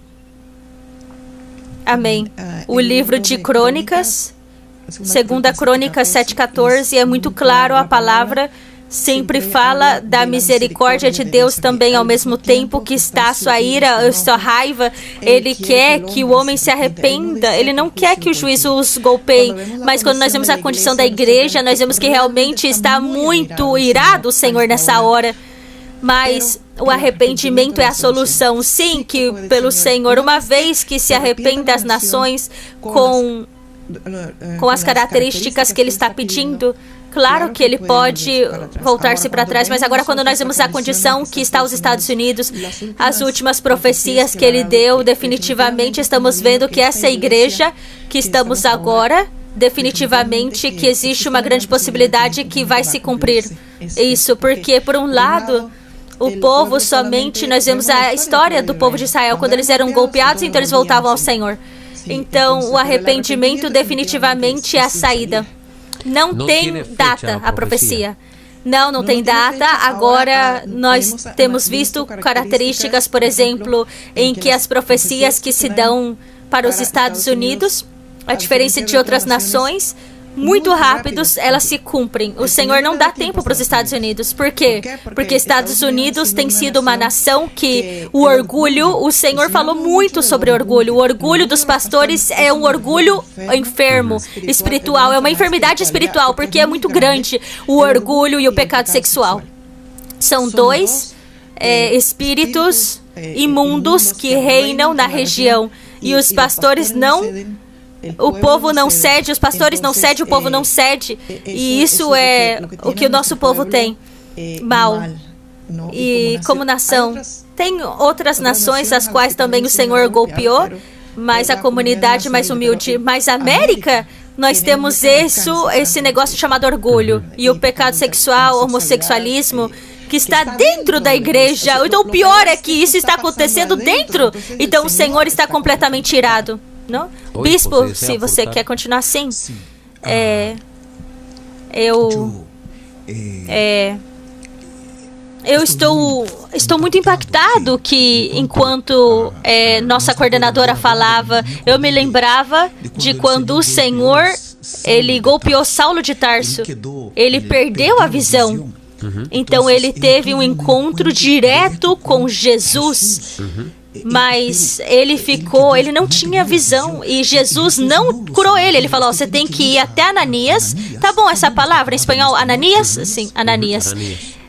[SPEAKER 2] Amém. O livro de Crônicas, 2 Crônicas 7,14, é muito claro, a palavra sempre fala da misericórdia de Deus também, ao mesmo tempo que está a sua ira, a sua raiva. Ele quer que o homem se arrependa, ele não quer que o juízo os golpeie, mas quando nós vemos a condição da igreja, nós vemos que realmente está muito irado o Senhor nessa hora. Mas o arrependimento é a solução. Sim, que pelo Senhor, uma vez que se arrependa as nações com as características que Ele está pedindo, claro que Ele pode voltar-se para trás, mas agora quando nós vemos a condição que está os Estados Unidos, as últimas profecias que Ele deu, definitivamente estamos vendo que essa igreja que estamos agora, definitivamente que existe uma grande possibilidade que vai se cumprir. Isso, porque por um lado, o povo somente, nós vemos a história do povo de Israel, quando eles eram golpeados, então eles voltavam ao Senhor. Então, o arrependimento definitivamente é a saída. Não tem data a profecia. Não tem data. Agora, nós temos visto características, por exemplo, em que as profecias que se dão para os Estados Unidos, a diferença de outras nações, muito rápidos, elas se cumprem. O Senhor não dá tempo para os Estados Unidos. Por quê? Porque Estados Unidos tem sido uma nação que o orgulho, o Senhor falou muito sobre orgulho. O orgulho dos pastores é um orgulho enfermo, espiritual. É uma enfermidade espiritual, porque é muito grande o orgulho e o pecado sexual. São dois espíritos imundos que reinam na região. E os pastores não... O povo não cede, os pastores não cedem, o povo não cede. E isso é o que o nosso povo tem. Mal. E como nação, tem outras nações as quais também o Senhor golpeou, mas a comunidade mais humilde. Mas a América, nós temos esse negócio chamado orgulho. E o pecado sexual, homossexualismo, que está dentro da igreja. Então o pior é que isso está acontecendo dentro. Então o Senhor está completamente irado. Não? Bispo, se você quer continuar assim, eu estou muito impactado que enquanto nossa coordenadora falava, eu me lembrava de quando o Senhor, Ele golpeou Saulo de Tarso. Ele perdeu a visão. Então ele teve um encontro direto com Jesus. Mas ele não tinha visão e Jesus não curou ele. Ele falou, você tem que ir até Ananias. Tá bom essa palavra em espanhol, Ananias? Sim, Ananias.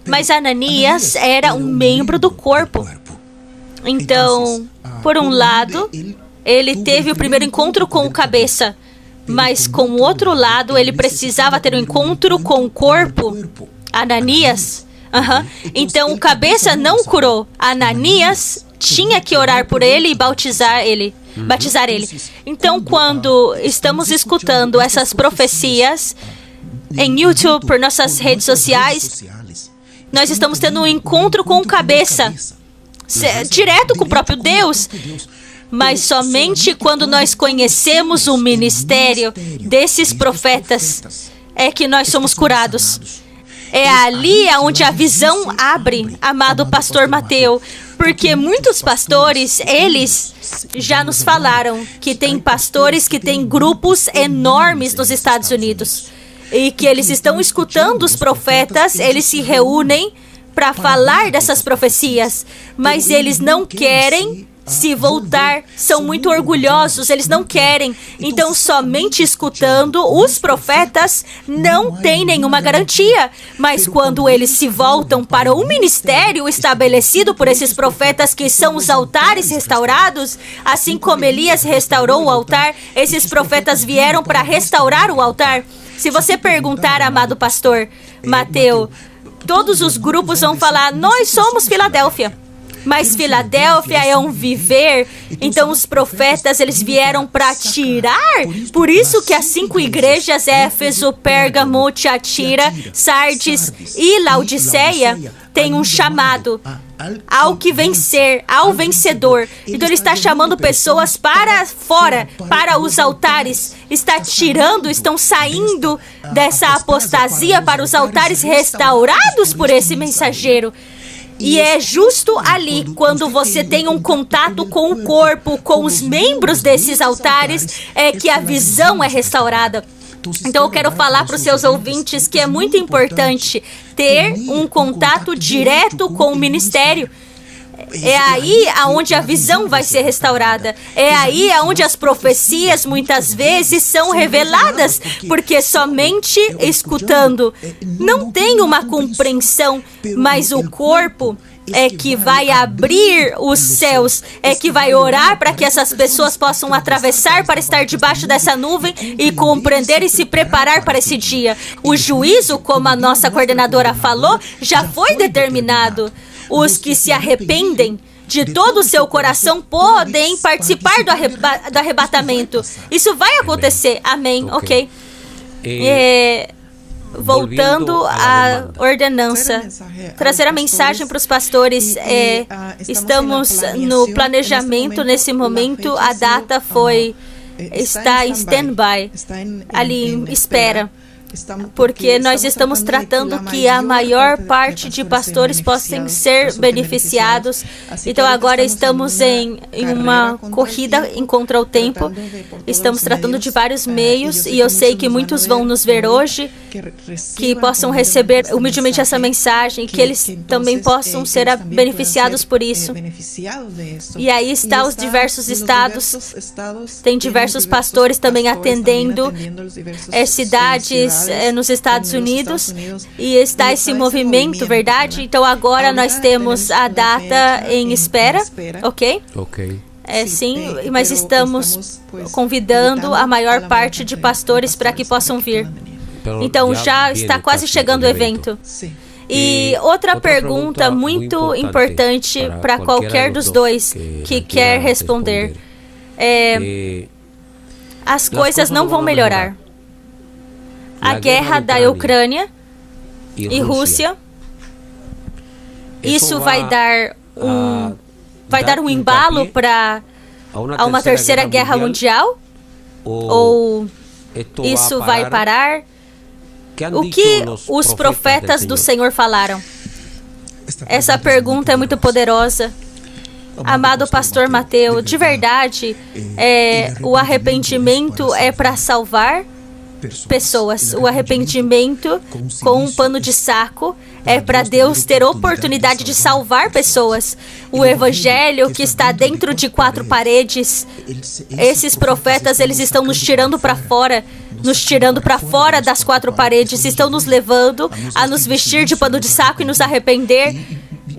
[SPEAKER 2] Mas Ananias era um membro do corpo. Então, por um lado, ele teve o primeiro encontro com o cabeça, mas com o outro lado ele precisava ter um encontro com o corpo. Ananias. Então o cabeça não curou. Ananias tinha que orar por ele e batizar ele. Então, quando estamos escutando essas profecias em YouTube, por nossas redes sociais, nós estamos tendo um encontro com o cabeça, direto com o próprio Deus. Mas somente quando nós conhecemos o ministério desses profetas é que nós somos curados. É ali onde a visão abre, amado pastor Mateus, porque muitos pastores, eles já nos falaram que tem pastores que têm grupos enormes nos Estados Unidos e que eles estão escutando os profetas, eles se reúnem para falar dessas profecias, mas eles não querem se voltar, são muito orgulhosos, eles não querem. Então, somente escutando os profetas não tem nenhuma garantia. Mas quando eles se voltam para o ministério estabelecido por esses profetas, que são os altares restaurados, assim como Elias restaurou o altar, esses profetas vieram para restaurar o altar. Se você perguntar, amado pastor Mateus, todos os grupos vão falar: nós somos Filadélfia. Mas Filadélfia é um viver. Então os profetas, eles vieram para tirar. Por isso que as 5 igrejas, Éfeso, Pérgamo, Tiatira, Sardes e Laodiceia, têm um chamado ao que vencer, ao vencedor. Então ele está chamando pessoas para fora, para os altares. Está tirando, estão saindo dessa apostasia para os altares restaurados por esse mensageiro. E é justo ali, quando você tem um contato com o corpo, com os membros desses altares, é que a visão é restaurada. Então eu quero falar para os seus ouvintes que é muito importante ter um contato direto com o ministério. É aí aonde a visão vai ser restaurada. É aí aonde as profecias muitas vezes são reveladas, porque somente escutando não tem uma compreensão, mas o corpo é que vai abrir os céus, é que vai orar para que essas pessoas possam atravessar para estar debaixo dessa nuvem e compreender e se preparar para esse dia. O juízo, como a nossa coordenadora falou, já foi determinado. Os que se arrependem de todo o seu coração podem participar do arrebatamento. Isso vai acontecer. Amém. Ok. Voltando à ordenança, trazer a mensagem para os pastores. Estamos no planejamento nesse momento. A data está em stand-by, ali em espera. Porque nós estamos tratando que a maior parte de pastores possam ser beneficiados. Então agora estamos em uma corrida contra o tempo. Estamos tratando de vários meios e eu sei que muitos vão nos ver hoje, que possam receber humildemente essa mensagem, que eles também possam ser beneficiados por isso. E aí está os diversos estados. Tem diversos pastores também atendendo cidades nos Estados Unidos, e está esse movimento, verdade? Então agora nós temos a data em espera, ok? Sim, mas estamos convidando a maior parte de pastores para que possam vir. Então já está quase chegando o evento. E outra pergunta muito importante para qualquer dos dois que quer responder as coisas não vão melhorar. A guerra da Ucrânia e Rússia, isso vai dar um embalo para uma terceira guerra mundial? Ou isso vai parar? O que os profetas do Senhor falaram? Essa pergunta é muito poderosa. Amado pastor Mateus, de verdade, o arrependimento é para salvar pessoas. O arrependimento com um pano de saco é para Deus ter oportunidade de salvar pessoas. O evangelho que está dentro de 4 paredes, esses profetas, eles estão nos tirando para fora das 4 paredes, estão nos levando a nos vestir de pano de saco e nos arrepender.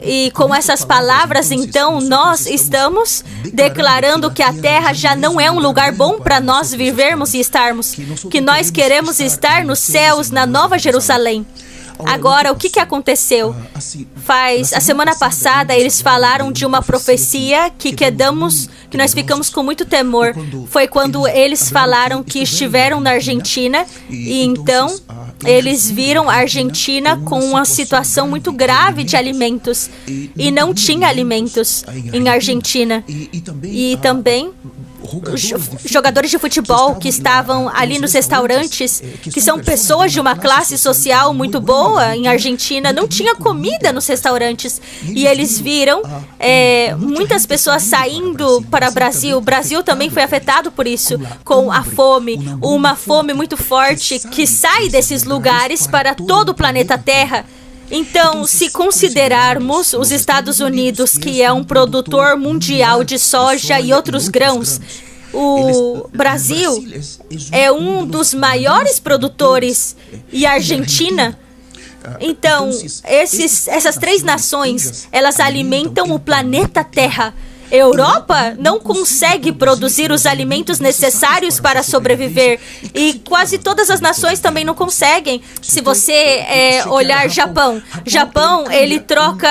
[SPEAKER 2] E com essas palavras, então, nós estamos declarando que a terra já não é um lugar bom para nós vivermos e estarmos, que nós queremos estar nos céus, na Nova Jerusalém. Agora, o que aconteceu? A semana passada, eles falaram de uma profecia que nós ficamos com muito temor. Foi quando eles falaram que estiveram na Argentina e então eles viram a Argentina com uma situação muito grave de alimentos e não tinha alimentos em Argentina. E também jogadores de futebol que estavam ali nos restaurantes, que são pessoas de uma classe social muito boa em Argentina, não tinha comida nos restaurantes. E eles viram muitas pessoas saindo para o Brasil. O Brasil também foi afetado por isso, com a fome, uma fome muito forte que sai desses lugares para todo o planeta Terra. Então, se considerarmos os Estados Unidos, que é um produtor mundial de soja e outros grãos, o Brasil é um dos maiores produtores e a Argentina. Então, essas três nações, elas alimentam o planeta Terra. Europa não consegue produzir os alimentos necessários para sobreviver e quase todas as nações também não conseguem. Se você olhar Japão, ele troca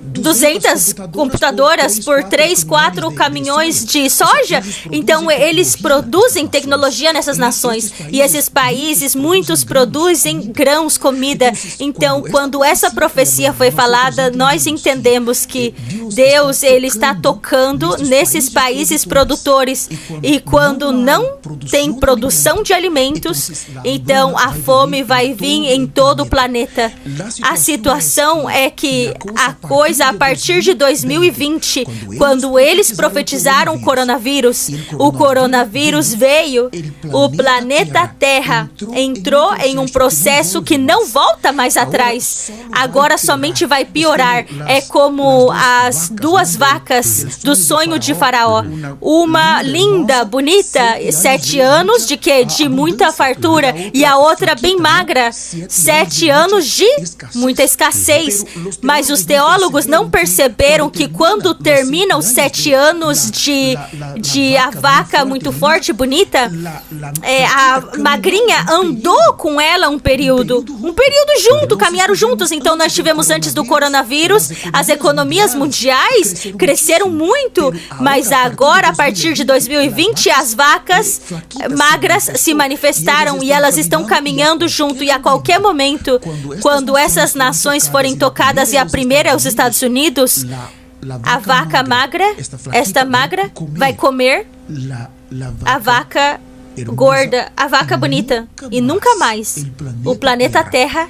[SPEAKER 2] 200 computadoras por 3, 4 caminhões de soja. Então, eles produzem tecnologia nessas nações e esses países, muitos produzem grãos, comida. Então, quando essa profecia foi falada, nós entendemos que Deus, ele está tocando nesses países produtores. E quando não tem produção de alimentos, então a fome vai vir em todo o planeta. A situação é que a partir de 2020, quando eles profetizaram o coronavírus veio, o planeta Terra entrou em um processo que não volta mais atrás. Agora somente vai piorar. É como as duas vacas do sonho de Faraó. Uma linda, bonita, 7 anos de muita fartura, e a outra bem magra, 7 anos de muita escassez. Mas os teólogos não perceberam que quando terminam os 7 anos de a vaca muito forte e bonita, a magrinha andou com ela um período junto, caminharam juntos. Então nós tivemos antes do coronavírus, as economias mundiais cresceram muito, mas agora, a partir de 2020, as vacas magras se manifestaram e elas estão caminhando junto. E a qualquer momento, quando essas nações forem tocadas, e a primeira é os Estados Unidos, a vaca magra, esta magra, vai comer a vaca gorda, a vaca bonita. E nunca mais o planeta Terra,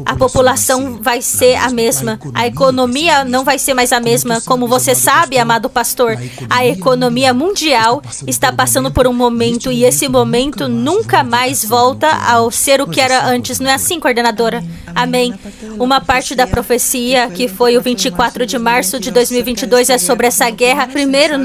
[SPEAKER 2] a população vai ser a mesma. A economia não vai ser mais a mesma. Como você sabe, amado pastor, a economia mundial está passando por um momento e esse momento nunca mais volta ao ser o que era antes. Não é assim, coordenadora? Amém. Uma parte da profecia, que foi o 24 de março de 2022, é sobre essa guerra. Primeiro,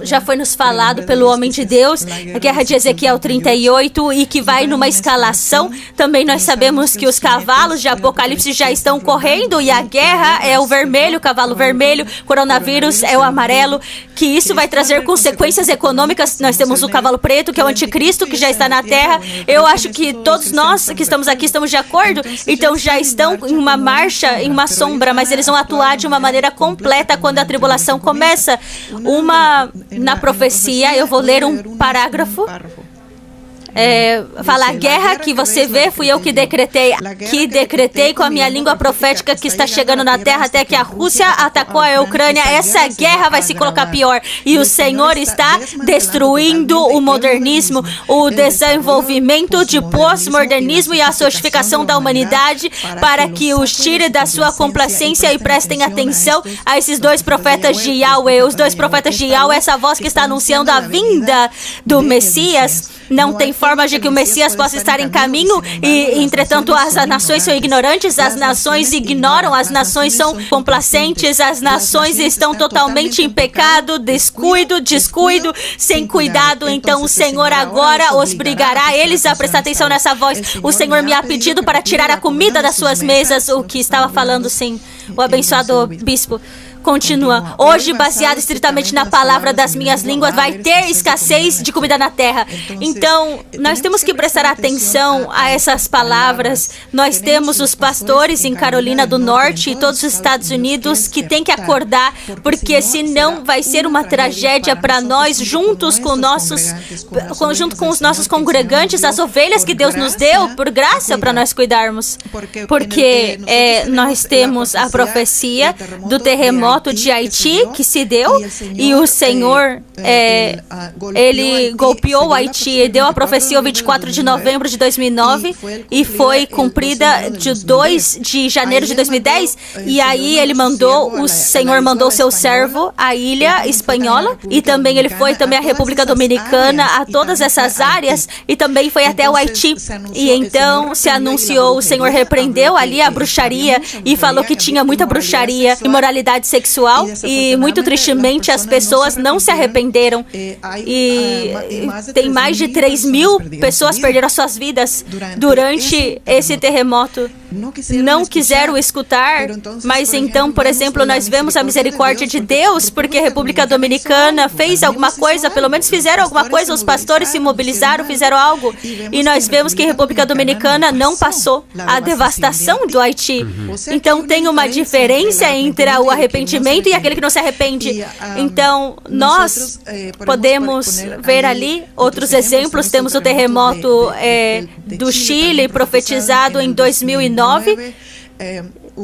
[SPEAKER 2] já foi nos falado pelo homem de Deus, a guerra de Ezequiel 38, e que vai numa escalação. Também nós sabemos que os cavalos de Apocalipse já estão correndo e a guerra é o vermelho, cavalo vermelho, coronavírus é o amarelo, que isso vai trazer consequências econômicas. Nós temos o cavalo preto, que é o anticristo, que já está na terra. Eu acho que todos nós que estamos aqui estamos de acordo. Então já estão em uma marcha, em uma sombra, mas eles vão atuar de uma maneira completa quando a tribulação começa. Na profecia, eu vou ler um parágrafo. Fala, a guerra que você vê, fui eu que decretei com a minha língua profética que está chegando na terra até que a Rússia atacou a Ucrânia. Essa guerra vai se colocar pior. E o Senhor está destruindo o modernismo, o desenvolvimento de pós-modernismo e a sofisticação da humanidade para que os tire da sua complacência. E prestem atenção a esses dois profetas de Yahweh. Os dois profetas de Yahweh, essa voz que está anunciando a vinda do Messias. Não tem forma de que o Messias possa estar em caminho e, entretanto, as nações são ignorantes, as nações ignoram, as nações são complacentes, as nações estão totalmente em pecado, descuido, sem cuidado. Então o Senhor agora os obrigará eles a prestar atenção nessa voz. O Senhor me ha pedido para tirar a comida das suas mesas, o que estava falando, sim, o abençoado bispo. Continua. Hoje, baseado estritamente na palavra das minhas línguas, vai ter escassez de comida na terra. Então, nós temos que prestar atenção a essas palavras. Nós temos os pastores em Carolina do Norte e todos os Estados Unidos que têm que acordar, porque senão vai ser uma tragédia para nós, junto com os nossos congregantes, as ovelhas que Deus nos deu, por graça, para nós cuidarmos. Porque nós temos a profecia do terremoto de Haiti que se deu, e o Senhor ele golpeou o Haiti e deu a profecia 24 de novembro de 2009 e foi cumprida de 2 de janeiro de 2010. E aí o Senhor mandou seu servo à ilha espanhola, e também ele foi também à República Dominicana, a todas essas áreas, e também foi até o Haiti. E então se anunciou, o Senhor repreendeu ali a bruxaria e falou que tinha muita bruxaria, imoralidade sexual, e muito tristemente as pessoas não se arrependeram, e tem mais de 3.000 pessoas perderam as suas vidas durante esse terremoto. Não quiseram escutar, mas então, por exemplo, nós vemos a misericórdia de Deus, porque a República Dominicana fez alguma coisa, pelo menos fizeram alguma coisa, os pastores se mobilizaram, fizeram algo, e nós vemos que a República Dominicana não passou a devastação do Haiti. Então tem uma diferença entre o arrependimento e aquele que não se arrepende. Então nós podemos ver ali outros exemplos. Temos o terremoto do Chile, profetizado em 2009.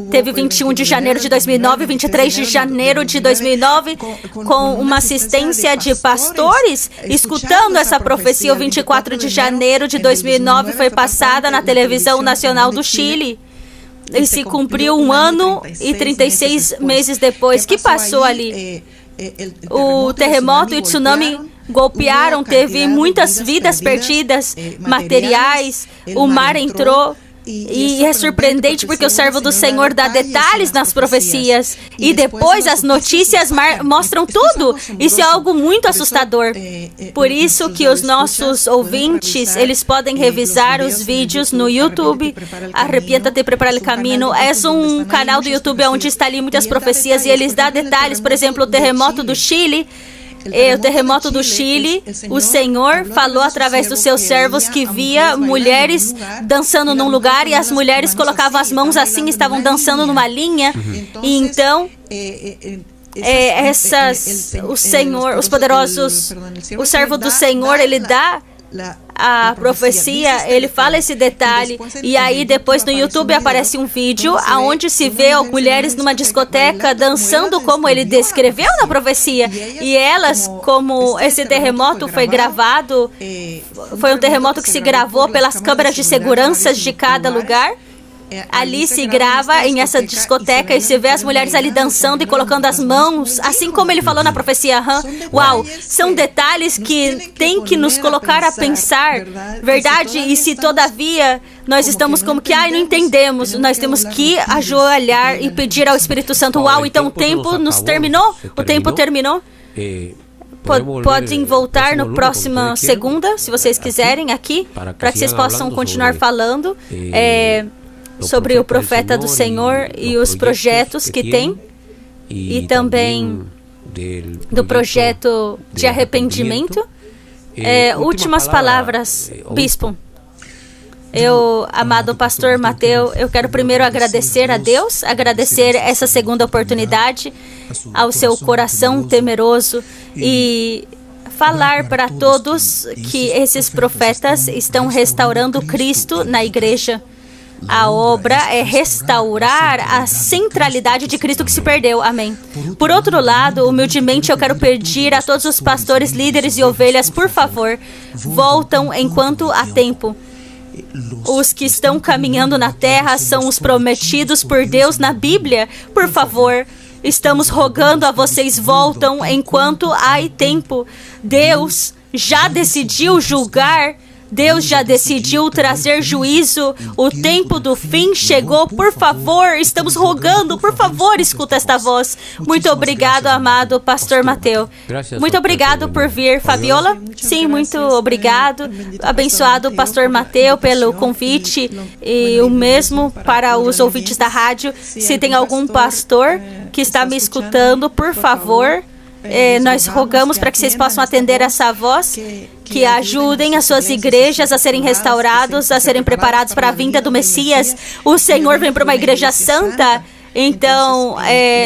[SPEAKER 2] Teve 21 de janeiro de 2009, 23 de janeiro de 2009, com uma assistência de pastores, escutando essa profecia. O 24 de janeiro de 2009 foi passada na televisão nacional do Chile. E se cumpriu 1 ano e 36 meses depois. Que passou ali? O terremoto e o tsunami golpearam, teve muitas vidas perdidas, materiais, o mar entrou. E é surpreendente porque o servo do Senhor dá detalhes nas profecias e depois as notícias mostram tudo. Isso é algo muito assustador. Por isso que os nossos ouvintes, eles podem revisar os vídeos no YouTube. Arrepienta-te e prepara o caminho. É um canal do YouTube onde está ali muitas profecias e eles dão detalhes. Por exemplo, o terremoto do Chile. O terremoto do Chile, o Senhor falou através dos seus servos que via mulheres dançando num lugar e as mulheres colocavam as mãos assim, estavam dançando numa linha. E então o Senhor, os poderosos, o servo do Senhor, ele dá a profecia, ele fala esse detalhe, e aí depois no YouTube aparece um vídeo onde se vê mulheres numa discoteca dançando como ele descreveu na profecia, e elas, como esse terremoto foi gravado, foi um terremoto que se gravou pelas câmeras de segurança de cada lugar. Ali se grava em essa discoteca e se vê as mulheres ali dançando e colocando as mãos, assim como ele falou na profecia. Uau, são detalhes que tem que nos colocar a pensar, verdade? E se todavia nós estamos como que, não entendemos, nós temos que ajoelhar e pedir ao Espírito Santo. Uau, então o tempo nos terminou? O tempo terminou? Podem voltar no próxima segunda, se vocês quiserem, aqui, para que vocês possam continuar falando sobre o profeta do Senhor e os projetos que tem, e também do projeto de arrependimento. Últimas palavras, bispo. Amado pastor Mateus, eu quero primeiro agradecer a Deus, agradecer essa segunda oportunidade, ao seu coração temeroso, e falar para todos que esses profetas estão restaurando Cristo na igreja. A obra é restaurar a centralidade de Cristo que se perdeu. Amém. Por outro lado, humildemente eu quero pedir a todos os pastores, líderes e ovelhas, por favor, voltam enquanto há tempo. Os que estão caminhando na terra são os prometidos por Deus na Bíblia. Por favor, estamos rogando a vocês, voltam enquanto há tempo. Deus já decidiu julgar. Deus já decidiu trazer juízo. O tempo do fim chegou. Por favor, estamos rogando. Por favor, escuta esta voz. Muito obrigado, amado pastor Mateu. Muito obrigado por vir, Fabiola. Sim, muito obrigado. Abençoado pastor Mateu pelo convite. E o mesmo para os ouvintes da rádio. Se tem algum pastor que está me escutando, por favor, nós rogamos para que vocês possam atender essa voz, que ajudem as suas igrejas a serem restaurados, a serem preparados para a vinda do Messias. O Senhor vem para uma igreja santa. Então,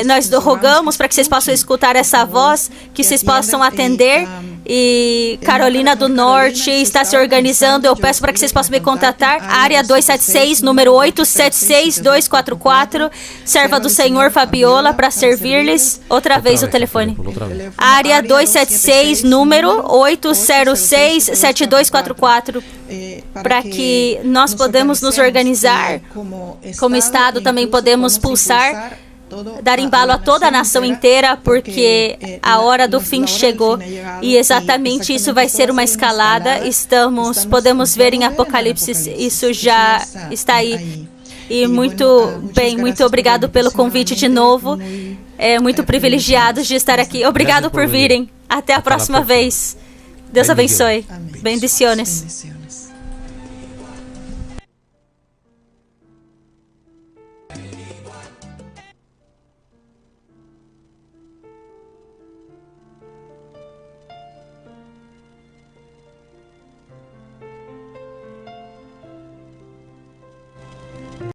[SPEAKER 2] nós rogamos para que vocês possam escutar essa voz, que vocês possam atender. E Carolina do Norte está se organizando. Eu peço para que vocês possam me contatar. Área 276, número 876244. Serva do Senhor Fabiola, para servir-lhes. Outra vez o telefone. Área 276, número 8067244. Para que nós podemos nos organizar. Como Estado, também podemos pulsar, dar embalo a toda a nação inteira, porque a hora do fim chegou. E exatamente isso vai ser uma escalada. Podemos ver em Apocalipse, isso já está aí. E muito bem, muito obrigado pelo convite de novo. Muito privilegiados de estar aqui. Obrigado por virem. Até a próxima vez. Deus abençoe. Bendiciones.